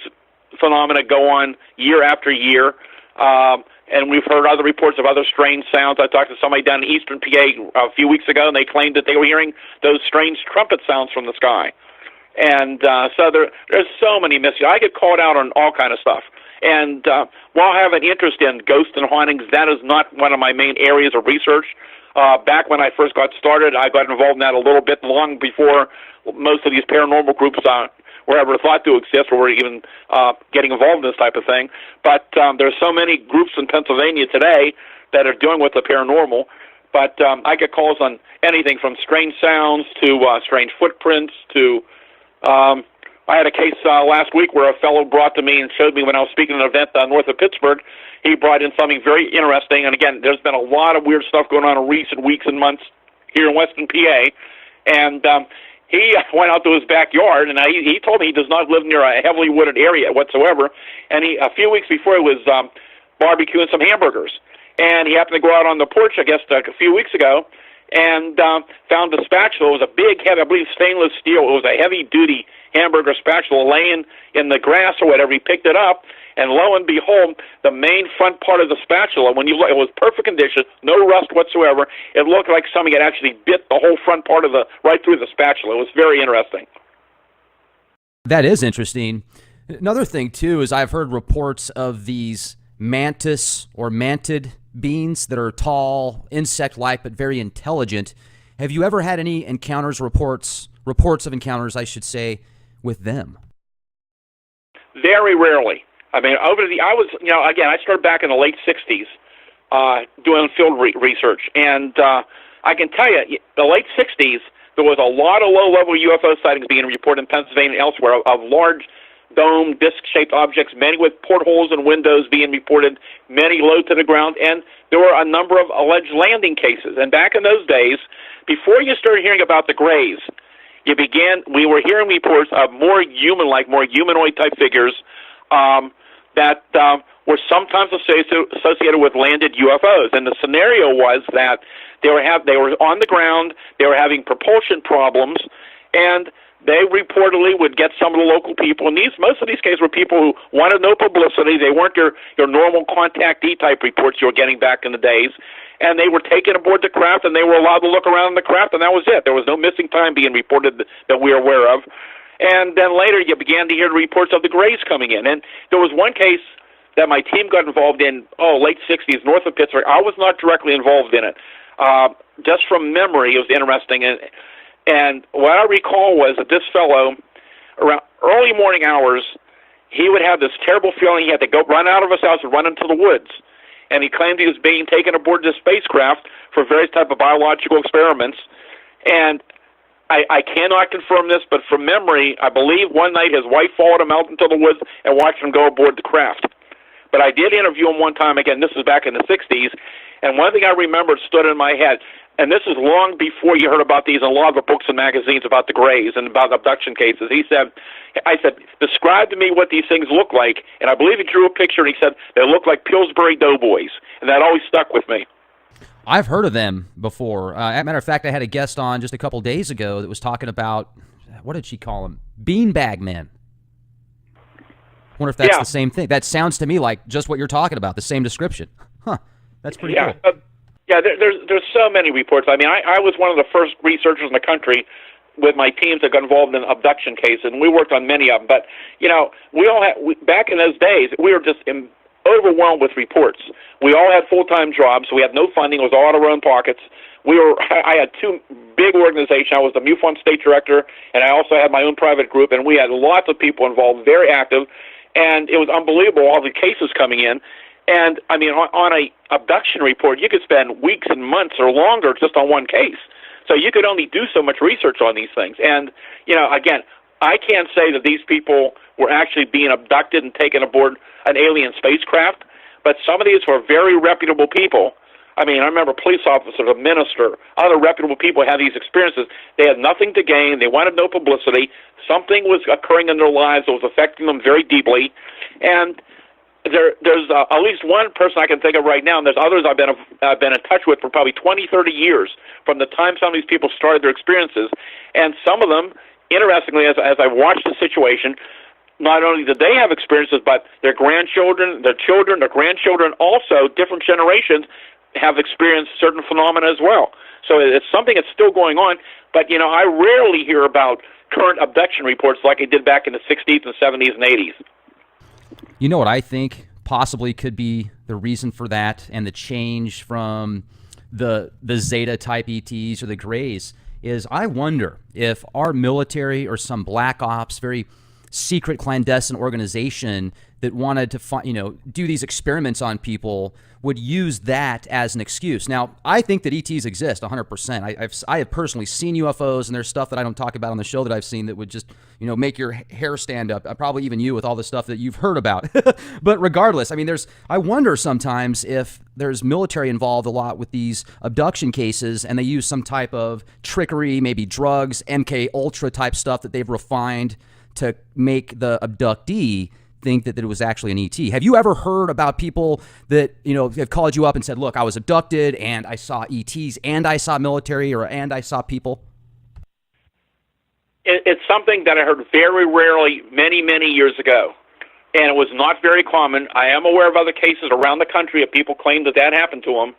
phenomena go on year after year. And we've heard other reports of other strange sounds. I talked to somebody down in eastern PA a few weeks ago, and they claimed that they were hearing those strange trumpet sounds from the sky. And so there's so many mysteries. I get called out on all kind of stuff. And while I have an interest in ghosts and hauntings, that is not one of my main areas of research. Back when I first got started, I got involved in that a little bit long before most of these paranormal groups were ever thought to exist or were even getting involved in this type of thing. But there's so many groups in Pennsylvania today that are dealing with the paranormal. But I get calls on anything from strange sounds to strange footprints to... I had a case last week where a fellow brought to me and showed me when I was speaking at an event north of Pittsburgh. He brought in something very interesting. And again, there's been a lot of weird stuff going on in recent weeks and months here in Western PA. And he went out to his backyard, and he told me he does not live near a heavily wooded area whatsoever. And a few weeks before, he was barbecuing some hamburgers. And he happened to go out on the porch, I guess, a few weeks ago, and found a spatula. It was a big, heavy, I believe, stainless steel. It was a heavy-duty hamburger spatula laying in the grass or whatever. He picked it up, and lo and behold, the main front part of the spatula, when you look, it was perfect condition, no rust whatsoever. It looked like somebody had actually bit the whole front part of right through the spatula. It was very interesting. That is interesting. Another thing, too, is I've heard reports of these mantis or mantid beings that are tall, insect-like, but very intelligent. Have you ever had any reports of encounters, I should say, with them? Very rarely. I mean, again, I started back in the late 60s doing field research, and I can tell you, the late 60s, there was a lot of low-level UFO sightings being reported in Pennsylvania and elsewhere of large dome, disc-shaped objects, many with portholes and windows being reported, many low to the ground, and there were a number of alleged landing cases. And back in those days, before you started hearing about the Greys, we were hearing reports of more human-like, more humanoid-type figures that were sometimes associated with landed UFOs. And the scenario was that they were on the ground, they were having propulsion problems, and they reportedly would get some of the local people, and most of these cases were people who wanted no publicity. They weren't your normal contactee-type reports you were getting back in the days, and they were taken aboard the craft, and they were allowed to look around in the craft, and that was it. There was no missing time being reported that we are aware of. And then later you began to hear the reports of the Greys coming in, and there was one case that my team got involved in, late 60s, north of Pittsburgh. I was not directly involved in it. Just from memory, it was interesting, and what I recall was that this fellow, around early morning hours, he would have this terrible feeling he had to run out of his house and run into the woods. And he claimed he was being taken aboard this spacecraft for various type of biological experiments. And I cannot confirm this, but from memory, I believe one night his wife followed him out into the woods and watched him go aboard the craft. But I did interview him one time, again, this was back in the 60s, and one thing I remembered stood in my head, and this is long before you heard about these in a lot of the books and magazines about the Greys and about abduction cases. I said, describe to me what these things look like, and I believe he drew a picture, and he said, they look like Pillsbury Doughboys, and that always stuck with me. I've heard of them before. As a matter of fact, I had a guest on just a couple days ago that was talking about, what did she call them? Beanbag men. I wonder if that's the same thing. That sounds to me like just what you're talking about, the same description. Huh, that's pretty cool. There's so many reports. I mean, I was one of the first researchers in the country with my teams that got involved in abduction cases, and we worked on many of them. But, back in those days, we were just overwhelmed with reports. We all had full-time jobs. We had no funding. It was all out of our own pockets. I had two big organizations. I was the MUFON state director, and I also had my own private group, and we had lots of people involved, very active, and it was unbelievable, all the cases coming in. And, I mean, on a abduction report, you could spend weeks and months or longer just on one case. So you could only do so much research on these things. And, again, I can't say that these people were actually being abducted and taken aboard an alien spacecraft, but some of these were very reputable people. I mean, I remember police officers, a minister, other reputable people had these experiences. They had nothing to gain. They wanted no publicity. Something was occurring in their lives that was affecting them very deeply. And there's at least one person I can think of right now, and there's others I've been in touch with for probably 20, 30 years from the time some of these people started their experiences. And some of them, interestingly, as I watched the situation, not only did they have experiences, but their grandchildren, their children, their grandchildren, also different generations have experienced certain phenomena as well. So it's something that's still going on. But, I rarely hear about current abduction reports like I did back in the 60s and 70s and 80s. You know what I think possibly could be the reason for that and the change from the Zeta-type ETs or the Greys is I wonder if our military or some black ops, very secret clandestine organization that wanted to do these experiments on people would use that as an excuse. Now, I think that ETs exist 100%. I have personally seen UFOs, and there's stuff that I don't talk about on the show that I've seen that would just, make your hair stand up. Probably even you with all the stuff that you've heard about. But regardless, I mean, I wonder sometimes if there's military involved a lot with these abduction cases, and they use some type of trickery, maybe drugs, MK Ultra type stuff that they've refined to make the abductee think that it was actually an ET. Have you ever heard about people that, have called you up and said, look, I was abducted and I saw ETs and I saw military and I saw people? It's something that I heard very rarely many, many years ago, and it was not very common. I am aware of other cases around the country of people claim that happened to them.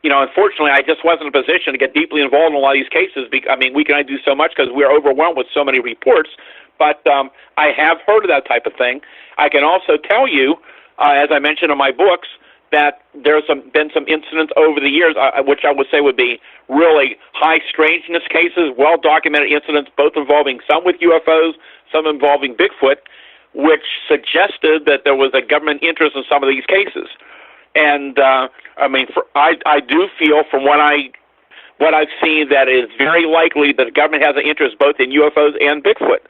Unfortunately, I just wasn't in a position to get deeply involved in a lot of these cases. I mean, we can only do so much because we're overwhelmed with so many reports. But I have heard of that type of thing. I can also tell you, as I mentioned in my books, that there's been some incidents over the years, which I would say would be really high strangeness cases, well-documented incidents, both involving some with UFOs, some involving Bigfoot, which suggested that there was a government interest in some of these cases. And I do feel from what I've seen that it is very likely that the government has an interest both in UFOs and Bigfoot.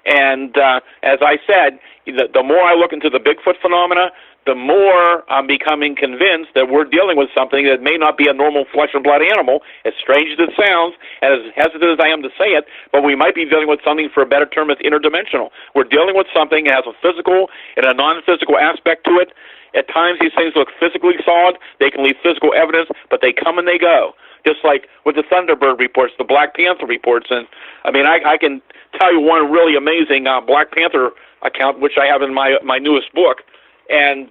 And as I said, the more I look into the Bigfoot phenomena, the more I'm becoming convinced that we're dealing with something that may not be a normal flesh and blood animal, as strange as it sounds, and as hesitant as I am to say it, but we might be dealing with something, for a better term, that's interdimensional. We're dealing with something that has a physical and a non-physical aspect to it. At times, these things look physically solid. They can leave physical evidence, but they come and they go. Just like with the Thunderbird reports, the Black Panther reports. And, I mean, I can tell you one really amazing Black Panther account, which I have in my newest book. And,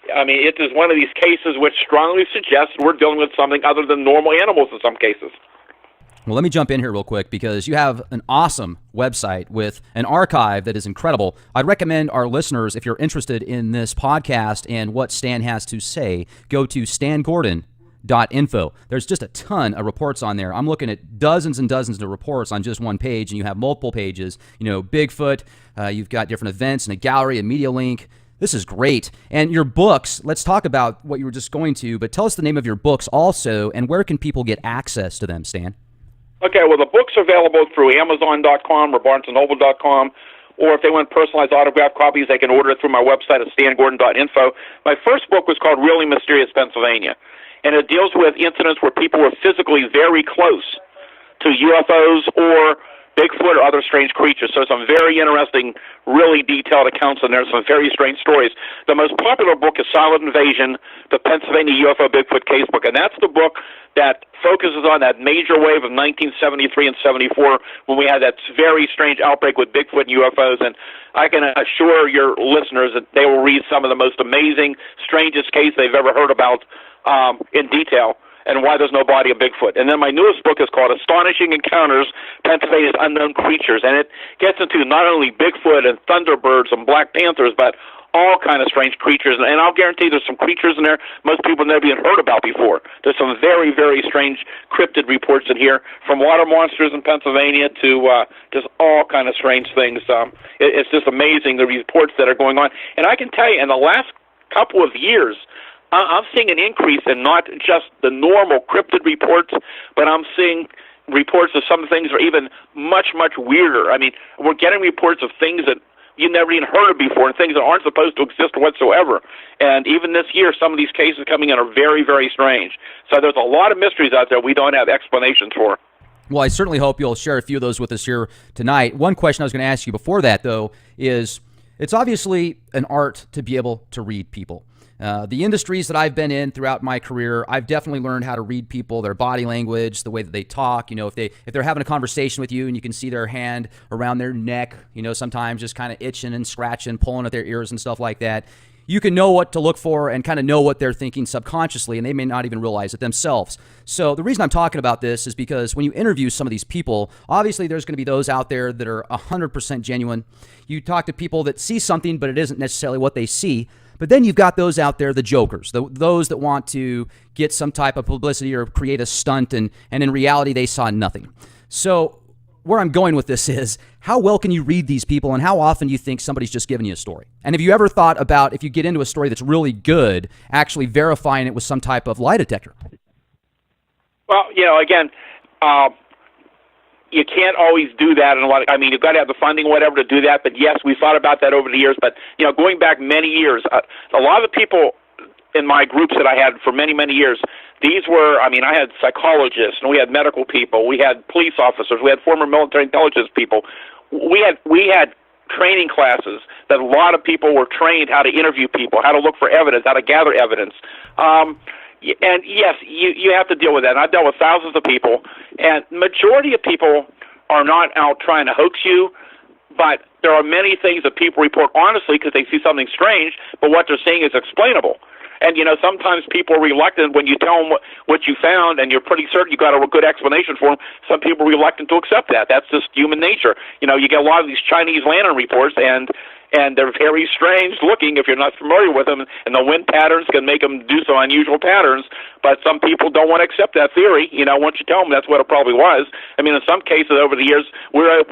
it is one of these cases which strongly suggests we're dealing with something other than normal animals in some cases. Well, let me jump in here real quick because you have an awesome website with an archive that is incredible. I'd recommend our listeners, if you're interested in this podcast and what Stan has to say, go to stangordon.info. There's just a ton of reports on there. I'm looking at dozens and dozens of reports on just one page, and you have multiple pages. Bigfoot, you've got different events and a gallery, a media link. This is great. And your books, let's talk about what you were just going to, but tell us the name of your books also, and where can people get access to them, Stan? Okay, well, the book's available through Amazon.com or BarnesandNoble.com, or if they want personalized autographed copies, they can order it through my website at stangordon.info. My first book was called Really Mysterious Pennsylvania, and it deals with incidents where people were physically very close to UFOs or Bigfoot or other strange creatures. So some very interesting, really detailed accounts in there, some very strange stories. The most popular book is Silent Invasion, the Pennsylvania UFO Bigfoot Casebook, and that's the book that focuses on that major wave of 1973 and 74 when we had that very strange outbreak with Bigfoot and UFOs. And I can assure your listeners that they will read some of the most amazing, strangest cases they've ever heard about in detail, and why there's no body of Bigfoot. And then my newest book is called Astonishing Encounters, Pennsylvania's Unknown Creatures, and it gets into not only Bigfoot and Thunderbirds and Black Panthers, but all kind of strange creatures. And I'll guarantee there's some creatures in there most people never even heard about before. There's some very, very strange cryptid reports in here, from water monsters in Pennsylvania to just all kind of strange things. It's just amazing, the reports that are going on. And I can tell you, in the last couple of years, I'm seeing an increase in not just the normal cryptid reports, but I'm seeing reports of some things that are even much, much weirder. I mean, we're getting reports of things that you never even heard of before and things that aren't supposed to exist whatsoever. And even this year, some of these cases coming in are very, very strange. So there's a lot of mysteries out there we don't have explanations for. Well, I certainly hope you'll share a few of those with us here tonight. One question I was going to ask you before that, though, is it's obviously an art to be able to read people. The industries that I've been in throughout my career, I've definitely learned how to read people, their body language, the way that they talk. You know, if they're having a conversation with you and you can see their hand around their neck, you know, sometimes just kind of itching and scratching, pulling at their ears and stuff like that, you can know what to look for and kind of know what they're thinking subconsciously, and they may not even realize it themselves. So the reason I'm talking about this is because when you interview some of these people, obviously there's going to be those out there that are 100% genuine. You talk to people that see something, but it isn't necessarily what they see. But then you've got those out there, the jokers, those that want to get some type of publicity or create a stunt, and in reality, they saw nothing. So where I'm going with this is, how well can you read these people, and how often do you think somebody's just giving you a story? And have you ever thought about, if you get into a story that's really good, actually verifying it with some type of lie detector? Well, you know, again, you can't always do that, and you've got to have the funding, whatever, to do that. But yes, we thought about that over the years. But you know, going back many years, a lot of the people in my groups that I had for many, many years, these were, I had psychologists, and we had medical people, we had police officers, we had former military intelligence people. We had training classes that a lot of people were trained how to interview people, how to look for evidence, how to gather evidence. And yes, you have to deal with that. And I've dealt with thousands of people, and majority of people are not out trying to hoax you, but there are many things that people report honestly because they see something strange, but what they're seeing is explainable. And, you know, sometimes people are reluctant when you tell them what you found and you're pretty certain you got a good explanation for them. Some people are reluctant to accept that. That's just human nature. You know, you get a lot of these Chinese lantern reports, and they're very strange looking if you're not familiar with them, and the wind patterns can make them do some unusual patterns, but some people don't want to accept that theory. You know, once you tell them that's what it probably was. I mean, in some cases over the years,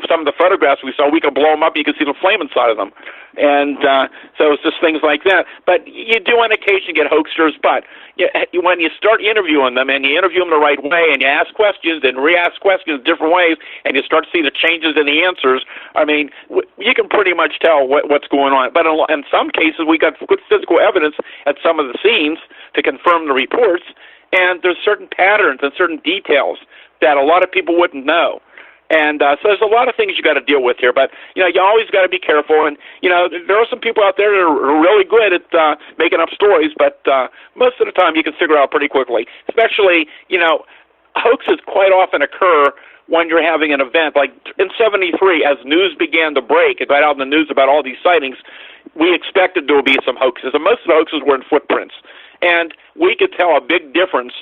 some of the photographs we saw, we could blow them up, you could see the flame inside of them. And so it's just things like that. But you do on occasion get hoaxers, but when you start interviewing them, and you interview them the right way, and you ask questions and re-ask questions different ways, and you start to see the changes in the answers, I mean, you can pretty much tell what's going on. But in some cases, we got good physical evidence at some of the scenes to confirm the reports, and there's certain patterns and certain details that a lot of people wouldn't know. And so there's a lot of things you got to deal with here, but you know, you always got to be careful. And you know, there are some people out there that are really good at making up stories, but most of the time you can figure out pretty quickly. Especially, you know, hoaxes quite often occur when you're having an event. Like in '73, as news began to break, it got out in the news about all these sightings, we expected there would be some hoaxes, and most of the hoaxes were in footprints, and we could tell a big difference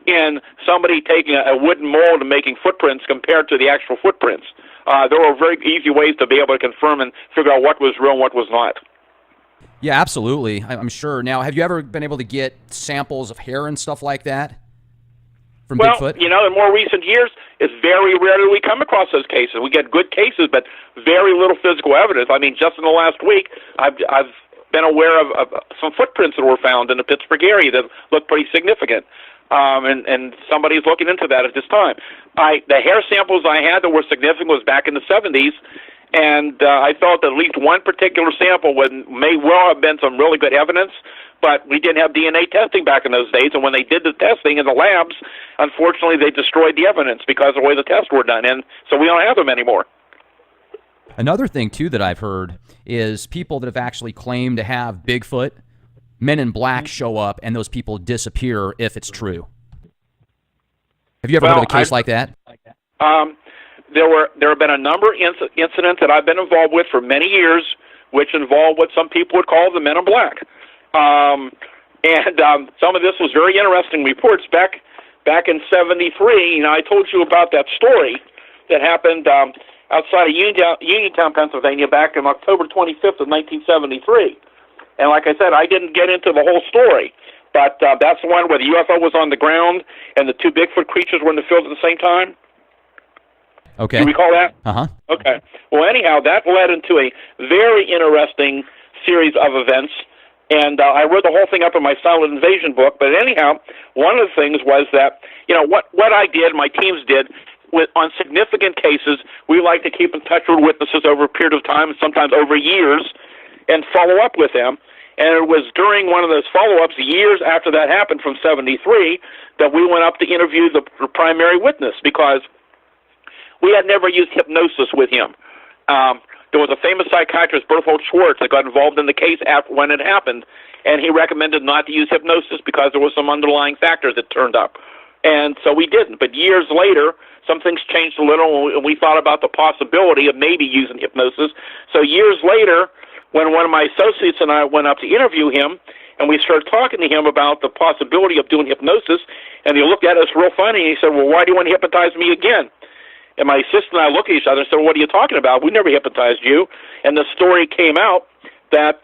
in somebody taking a wooden mold and making footprints compared to the actual footprints. There were very easy ways to be able to confirm and figure out what was real and what was not. Yeah, absolutely. I'm sure. Now, have you ever been able to get samples of hair and stuff like that from Bigfoot? Well, you know, in more recent years, it's very rare that we come across those cases. We get good cases, but very little physical evidence. I mean, just in the last week, I've been aware of some footprints that were found in the Pittsburgh area that look pretty significant. and somebody's looking into that at this time. The hair samples I had that were significant was back in the 70s, and I felt at least one particular sample may well have been some really good evidence, but we didn't have DNA testing back in those days, and when they did the testing in the labs, unfortunately they destroyed the evidence because of the way the tests were done, and so we don't have them anymore. Another thing, too, that I've heard is people that have actually claimed to have Bigfoot, men in black show up, and those people disappear if it's true. Have you ever heard of a case like that? There have been a number of incidents that I've been involved with for many years, which involve what some people would call the men in black. Some of this was very interesting reports back in '73. I told you about that story that happened outside of Uniontown, Pennsylvania, back on October 25th of 1973. And like I said, I didn't get into the whole story, but that's the one where the UFO was on the ground and the two Bigfoot creatures were in the field at the same time. Okay. Do you recall that? Uh-huh. Okay. Well, anyhow, that led into a very interesting series of events, and I wrote the whole thing up in my Silent Invasion book. But anyhow, one of the things was that, what I did, my teams did, on significant cases, we like to keep in touch with witnesses over a period of time, sometimes over years, and follow up with them. And it was during one of those follow-ups, years after that happened from '73, that we went up to interview the primary witness, because we had never used hypnosis with him. There was a famous psychiatrist, Berthold Schwartz, that got involved in the case when it happened, and he recommended not to use hypnosis because there were some underlying factors that turned up. And so we didn't. But years later, some things changed a little, and we thought about the possibility of maybe using hypnosis. So years later, when one of my associates and I went up to interview him, and we started talking to him about the possibility of doing hypnosis, and he looked at us real funny, and he said, well, why do you want to hypnotize me again? And my assistant and I looked at each other and said, well, what are you talking about? We never hypnotized you. And the story came out that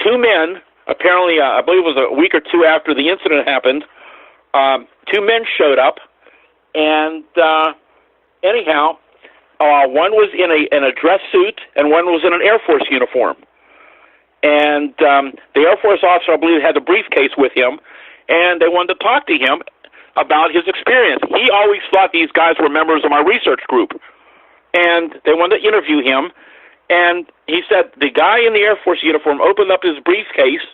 two men, apparently, I believe it was a week or two after the incident happened, two men showed up, and anyhow, one was in a dress suit and one was in an Air Force uniform. And the Air Force officer, I believe, had a briefcase with him, and they wanted to talk to him about his experience. He always thought these guys were members of my research group, and they wanted to interview him. And he said the guy in the Air Force uniform opened up his briefcase,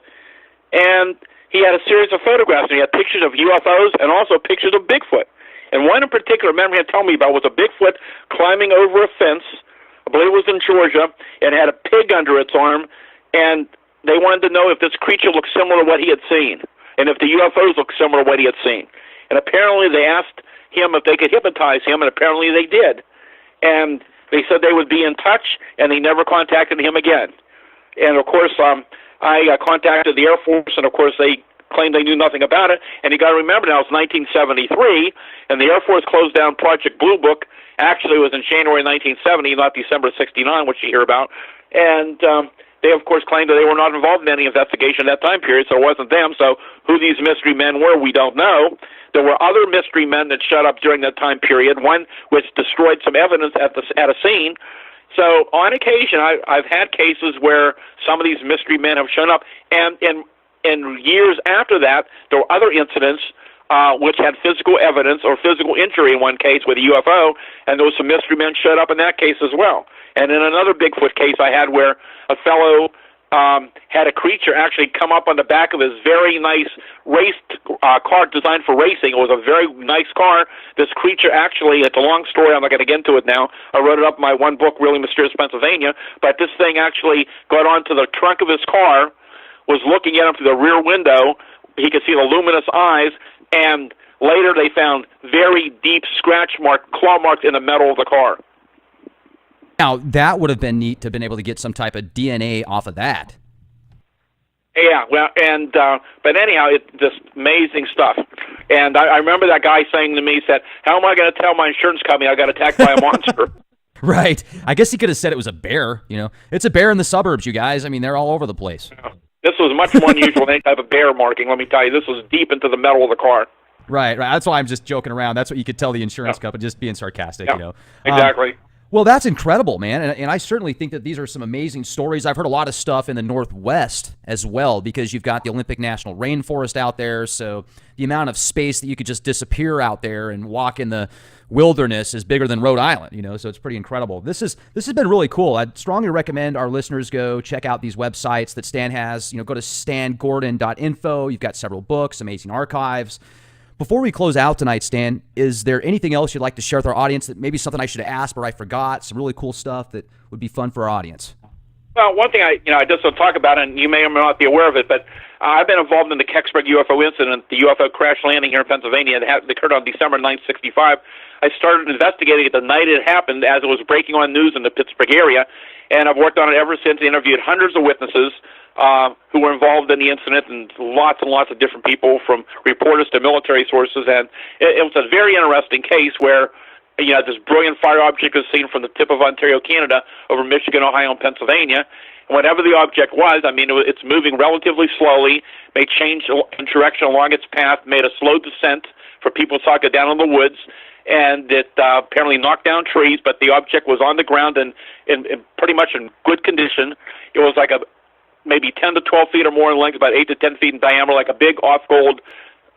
and he had a series of photographs, and he had pictures of UFOs and also pictures of Bigfoot. And one in particular, remember, he had told me about was a Bigfoot climbing over a fence, I believe it was in Georgia, and had a pig under its arm, and they wanted to know if this creature looked similar to what he had seen, and if the UFOs looked similar to what he had seen. And apparently they asked him if they could hypnotize him, and apparently they did. And they said they would be in touch, and they never contacted him again. And, of course, I contacted the Air Force, and, of course, they claimed they knew nothing about it. And you got to remember now, it's 1973, and the Air Force closed down Project Blue Book. Actually, it was in January 1970, not December 69, which you hear about. And they, of course, claimed that they were not involved in any investigation at that time period, so it wasn't them. So who these mystery men were, we don't know. There were other mystery men that showed up during that time period, one which destroyed some evidence at a scene. So on occasion, I've had cases where some of these mystery men have shown up, and in years after that, there were other incidents which had physical evidence or physical injury in one case with a UFO, and there was some mystery men showed up in that case as well. And in another Bigfoot case I had where a fellow had a creature actually come up on the back of his very nice race car designed for racing. It was a very nice car. This creature actually, it's a long story, I'm not going to get into it now. I wrote it up in my one book, Really Mysterious Pennsylvania, but this thing actually got onto the trunk of his car, was looking at him through the rear window. He could see the luminous eyes, and later they found very deep claw marks in the metal of the car. Now, that would have been neat to have been able to get some type of DNA off of that. Yeah, well, and but anyhow, it's just amazing stuff. And I remember that guy saying to me, he said, how am I going to tell my insurance company I got attacked by a monster? Right. I guess he could have said it was a bear, It's a bear in the suburbs, you guys. I mean, they're all over the place. Yeah. This was much more unusual than any type of bear marking, let me tell you. This was deep into the metal of the car. Right. That's why I'm just joking around. That's what you could tell the insurance company, just being sarcastic, Exactly. Well, that's incredible, man. And I certainly think that these are some amazing stories. I've heard a lot of stuff in the Northwest as well, because you've got the Olympic National Rainforest out there. So the amount of space that you could just disappear out there and walk in the wilderness is bigger than Rhode Island, so it's pretty incredible. This has been really cool. I'd strongly recommend our listeners go check out these websites that Stan has. Go to stangordon.info. You've got several books, amazing archives. Before we close out tonight, Stan, is there anything else you'd like to share with our audience, that maybe something I should have asked or I forgot, some really cool stuff that would be fun for our audience? Well, one thing I just don't talk about, and you may or may not be aware of it, but I've been involved in the Kecksburg UFO incident, the UFO crash landing here in Pennsylvania that occurred on December 9th, 1965. I started investigating it the night it happened, as it was breaking on news in the Pittsburgh area, and I've worked on it ever since. Interviewed hundreds of witnesses who were involved in the incident, and lots of different people, from reporters to military sources, and it was a very interesting case where this brilliant fire object was seen from the tip of Ontario, Canada, over Michigan, Ohio, and Pennsylvania. And whatever the object was, it's moving relatively slowly, may change direction along its path, made a slow descent for people to go down in the woods, and it apparently knocked down trees, but the object was on the ground and pretty much in good condition. It was like maybe 10 to 12 feet or more in length, about 8 to 10 feet in diameter, like a big off-gold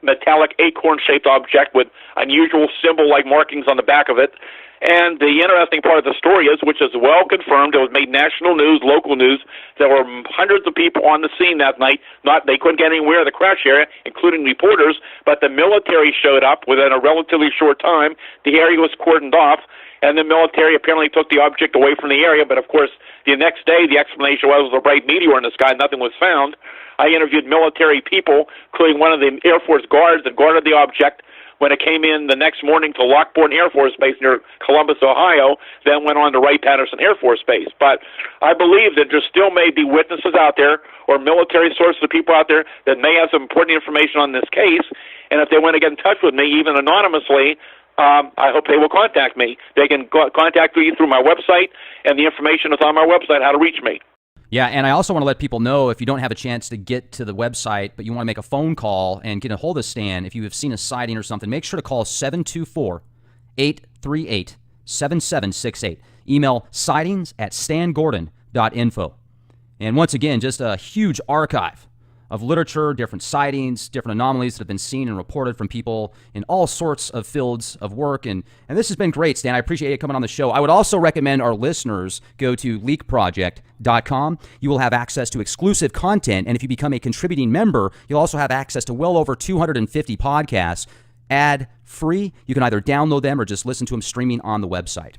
metallic acorn-shaped object with unusual symbol-like markings on the back of it. And the interesting part of the story is, which is well confirmed, it was made national news, local news. There were hundreds of people on the scene that night. They couldn't get anywhere in the crash area, including reporters, but the military showed up within a relatively short time. The area was cordoned off, and the military apparently took the object away from the area. But of course, the next day, the explanation was a bright meteor in the sky. Nothing was found. I interviewed military people, including one of the Air Force guards that guarded the object when it came in the next morning to Lockbourne Air Force Base near Columbus, Ohio, then went on to Wright-Patterson Air Force Base. But I believe that there still may be witnesses out there or military sources of people out there that may have some important information on this case, and if they want to get in touch with me, even anonymously, I hope they will contact me. They can contact me through my website, and the information is on my website, how to reach me. Yeah, and I also want to let people know, if you don't have a chance to get to the website, but you want to make a phone call and get a hold of Stan, if you have seen a sighting or something, make sure to call 724-838-7768. Email sightings@stangordon.info. And once again, just a huge archive of literature, different sightings, different anomalies that have been seen and reported from people in all sorts of fields of work. And this has been great, Stan. I appreciate you coming on the show. I would also recommend our listeners go to leakproject.com. You will have access to exclusive content, and if you become a contributing member, you'll also have access to well over 250 podcasts, ad-free. You can either download them or just listen to them streaming on the website.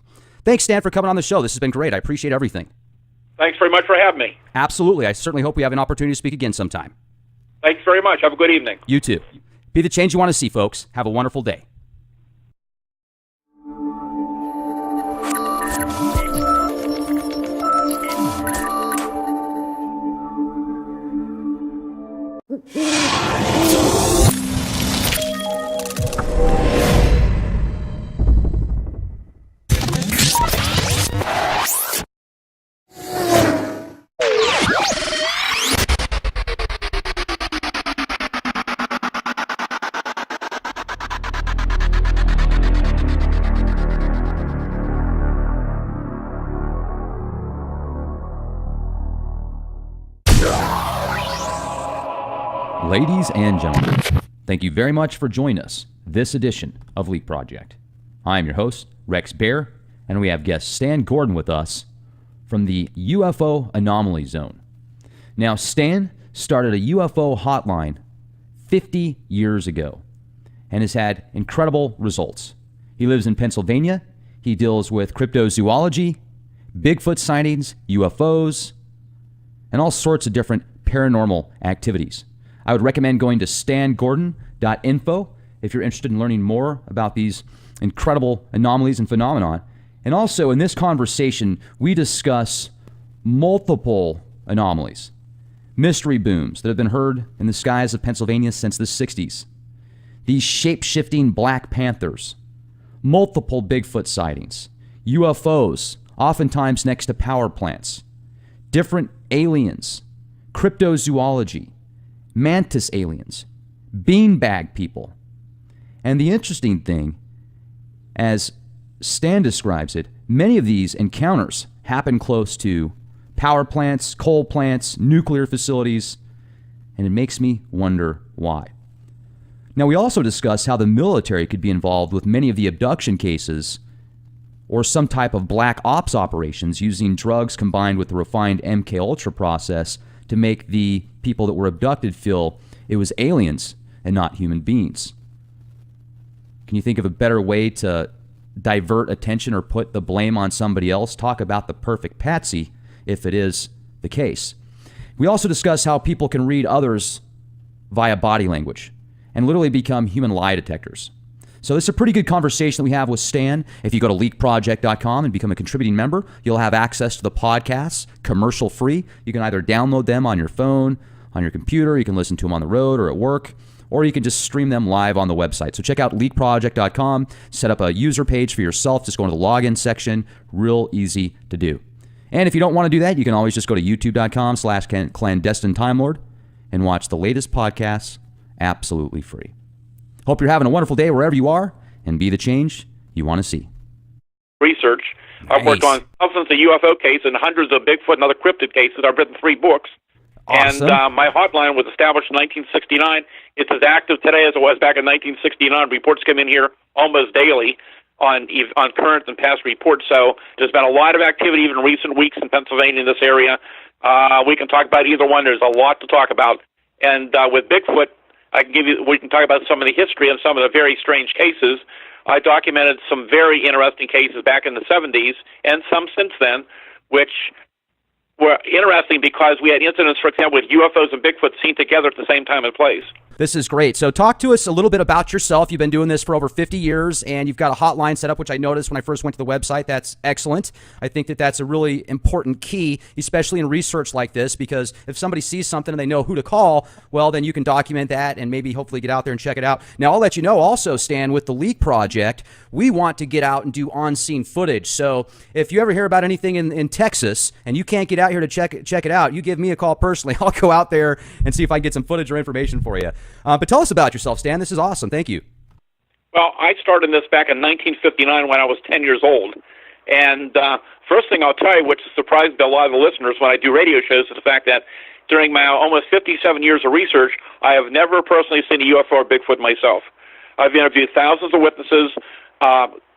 Thanks, Stan, for coming on the show. This has been great. I appreciate everything. Thanks very much for having me. Absolutely. I certainly hope we have an opportunity to speak again sometime. Thanks very much. Have a good evening. You too. Be the change you want to see, folks. Have a wonderful day. Ladies and gentlemen, thank you very much for joining us this edition of Leak Project. I am your host, Rex Bear, and we have guest Stan Gordon with us from the UFO Anomaly Zone. Now, Stan started a UFO hotline 50 years ago and has had incredible results. He lives in Pennsylvania. He deals with cryptozoology, Bigfoot sightings, UFOs, and all sorts of different paranormal activities. I would recommend going to stangordon.info if you're interested in learning more about these incredible anomalies and phenomenon. And also, in this conversation, we discuss multiple anomalies, mystery booms that have been heard in the skies of Pennsylvania since the 60s, these shape-shifting Black Panthers, multiple Bigfoot sightings, UFOs, oftentimes next to power plants, different aliens, cryptozoology, mantis aliens, beanbag people. And the interesting thing, as Stan describes it, Many of these encounters happen close to power plants, coal plants, nuclear facilities, and it makes me wonder why. Now, we also discuss how the military could be involved with many of the abduction cases or some type of black ops operations using drugs combined with the refined MK Ultra process to make the people that were abducted feel it was aliens and not human beings. Can you think of a better way to divert attention or put the blame on somebody else? Talk about the perfect patsy if it is the case. We also discuss how people can read others via body language and literally become human lie detectors. So this is a pretty good conversation that we have with Stan. If you go to leakproject.com and become a contributing member, you'll have access to the podcasts commercial free. You can either download them on your phone, on your computer, you can listen to them on the road or at work, or you can just stream them live on the website. So check out leakproject.com, set up a user page for yourself, just go into the login section, real easy to do. And if you don't want to do that, you can always just go to youtube.com/clandestine timelord and watch the latest podcasts absolutely free. Hope you're having a wonderful day wherever you are, and be the change you want to see. Research. I've worked on thousands of UFO cases and hundreds of Bigfoot and other cryptid cases. I've written 3 books. Awesome. And my hotline was established in 1969. It's as active today as it was back in 1969. Reports come in here almost daily on current and past reports. So there's been a lot of activity even in recent weeks in Pennsylvania in this area. We can talk about either one. There's a lot to talk about. And with Bigfoot, we can talk about some of the history and some of the very strange cases. I documented some very interesting cases back in the 70s and some since then, which were interesting because we had incidents, for example, with UFOs and Bigfoot seen together at the same time and place. This is great. So talk to us a little bit about yourself. You've been doing this for over 50 years, and you've got a hotline set up, which I noticed when I first went to the website. That's excellent. I think that that's a really important key, especially in research like this, because if somebody sees something and they know who to call, well, then you can document that and maybe hopefully get out there and check it out. Now, I'll let you know also, Stan, with the Leak Project, we want to get out and do on-scene footage. So if you ever hear about anything in Texas and you can't get out here to check it out, you give me a call personally. I'll go out there and see if I can get some footage or information for you. But tell us about yourself, Stan. This is awesome. Thank you. Well, I started this back in 1959 when I was 10 years old. And first thing I'll tell you, which surprised a lot of the listeners when I do radio shows, is the fact that during my almost 57 years of research, I have never personally seen a UFO or Bigfoot myself. I've interviewed thousands of witnesses,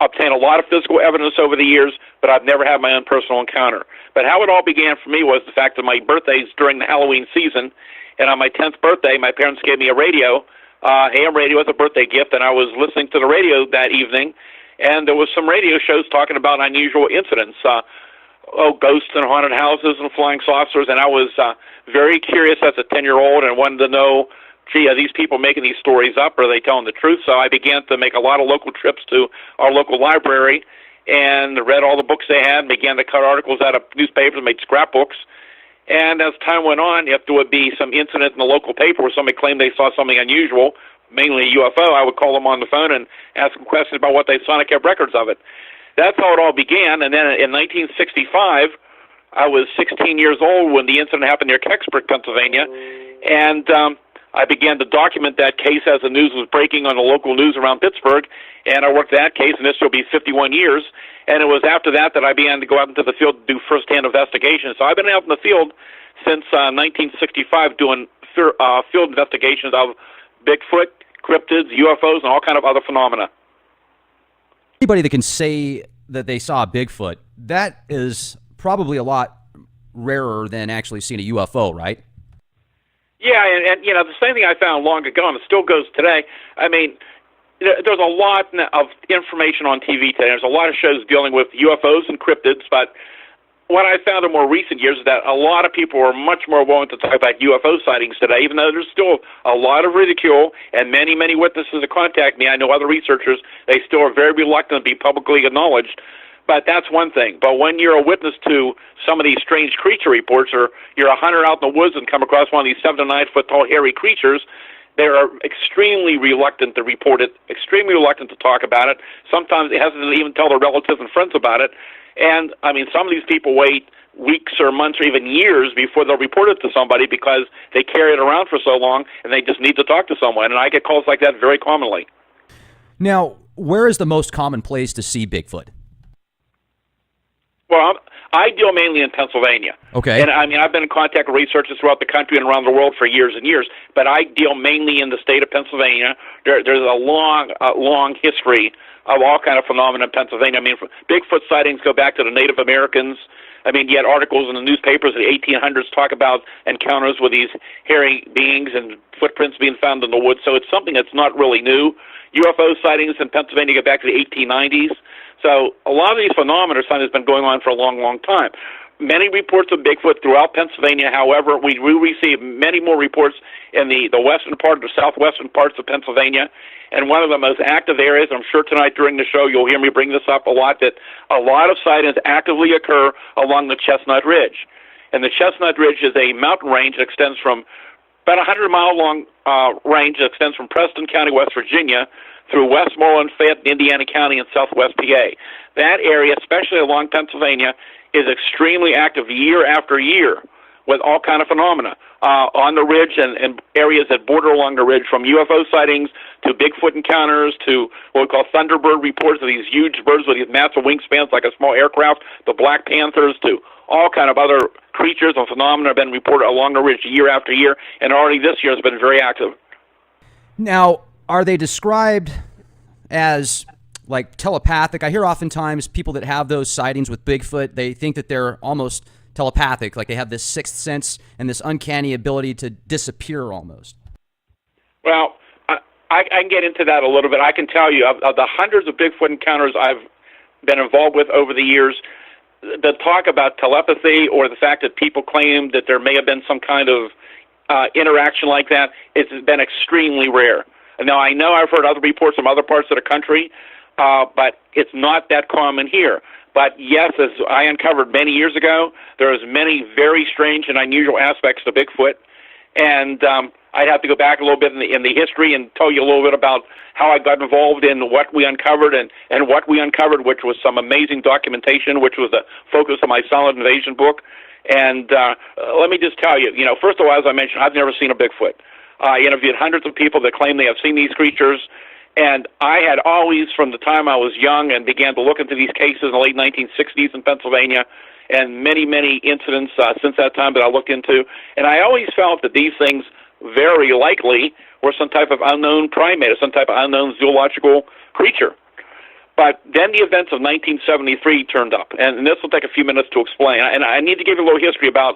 obtained a lot of physical evidence over the years, but I've never had my own personal encounter. But how it all began for me was the fact that my birthday's during the Halloween season, and on my 10th birthday, my parents gave me a radio, AM radio as a birthday gift, and I was listening to the radio that evening, and there was some radio shows talking about unusual incidents, ghosts and haunted houses and flying saucers, and I was very curious as a 10-year-old and wanted to know, gee, are these people making these stories up, or are they telling the truth? So I began to make a lot of local trips to our local library and read all the books they had, and began to cut articles out of newspapers and made scrapbooks. And as time went on, if there would be some incident in the local paper where somebody claimed they saw something unusual, mainly a UFO, I would call them on the phone and ask them questions about what they saw, and I kept records of it. That's how it all began. And then in 1965, I was 16 years old when the incident happened near Kecksburg, Pennsylvania, and I began to document that case as the news was breaking on the local news around Pittsburgh, and I worked that case, and this will be 51 years. And it was after that that I began to go out into the field to do first-hand investigations. So I've been out in the field since 1965 doing field investigations of Bigfoot, cryptids, UFOs, and all kind of other phenomena. Anybody that can say that they saw a Bigfoot, that is probably a lot rarer than actually seeing a UFO, right? Yeah, and you know, the same thing I found long ago, and it still goes today. I mean, there's a lot of information on TV today. There's a lot of shows dealing with UFOs and cryptids, but what I found in more recent years is that a lot of people are much more willing to talk about UFO sightings today, even though there's still a lot of ridicule and many, many witnesses that contact me. I know other researchers, they still are very reluctant to be publicly acknowledged. But that's one thing. But when you're a witness to some of these strange creature reports, or you're a hunter out in the woods and come across one of these 7 to 9 foot tall hairy creatures, they are extremely reluctant to report it, extremely reluctant to talk about it. Sometimes they hesitate to even tell their relatives and friends about it. And, I mean, some of these people wait weeks or months or even years before they'll report it to somebody because they carry it around for so long and they just need to talk to someone. And I get calls like that very commonly. Now, where is the most common place to see Bigfoot? Well, I deal mainly in Pennsylvania. Okay. And I mean, I've been in contact with researchers throughout the country and around the world for years and years, but I deal mainly in the state of Pennsylvania. There's a long history of all kind of phenomena in Pennsylvania. I mean, Bigfoot sightings go back to the Native Americans. I mean, you had articles in the newspapers in the 1800s talk about encounters with these hairy beings and footprints being found in the woods, so it's something that's not really new. UFO sightings in Pennsylvania go back to the 1890s. So a lot of these phenomena has been going on for a long, long time. Many reports of Bigfoot throughout Pennsylvania. However, we receive many more reports in the western part, the southwestern parts of Pennsylvania. And one of the most active areas, I'm sure tonight during the show you'll hear me bring this up a lot, that a lot of sightings actively occur along the Chestnut Ridge. And the Chestnut Ridge is a mountain range that extends from about a 100-mile long range that extends from Preston County, West Virginia, through Westmoreland, Fayette, Indiana County, and southwest PA. That area, especially along Pennsylvania, is extremely active year after year with all kind of phenomena on the ridge and areas that border along the ridge, from UFO sightings to Bigfoot encounters to what we call Thunderbird reports of these huge birds with these massive wingspans like a small aircraft, the Black Panthers, to all kind of other creatures and phenomena have been reported along the ridge year after year, and already this year has been very active. Now, are they described as like telepathic? I hear oftentimes people that have those sightings with Bigfoot, they think that they're almost telepathic, like they have this sixth sense and this uncanny ability to disappear almost. Well, I can get into that a little bit. I can tell you, of the hundreds of Bigfoot encounters I've been involved with over the years, the talk about telepathy or the fact that people claim that there may have been some kind of interaction like that, it's been extremely rare. Now, I know I've heard other reports from other parts of the country, but it's not that common here. But yes, as I uncovered many years ago, there was many very strange and unusual aspects to Bigfoot. And I'd have to go back a little bit in the history and tell you a little bit about how I got involved in what we uncovered and what we uncovered, which was some amazing documentation, which was the focus of my Solid Invasion book. And let me just tell you, first of all, as I mentioned, I've never seen a Bigfoot. I interviewed hundreds of people that claim they have seen these creatures, and I had always, from the time I was young and began to look into these cases in the late 1960s in Pennsylvania, and many, many incidents since that time that I looked into, and I always felt that these things very likely were some type of unknown primate or some type of unknown zoological creature. But then the events of 1973 turned up, and this will take a few minutes to explain. And I need to give you a little history about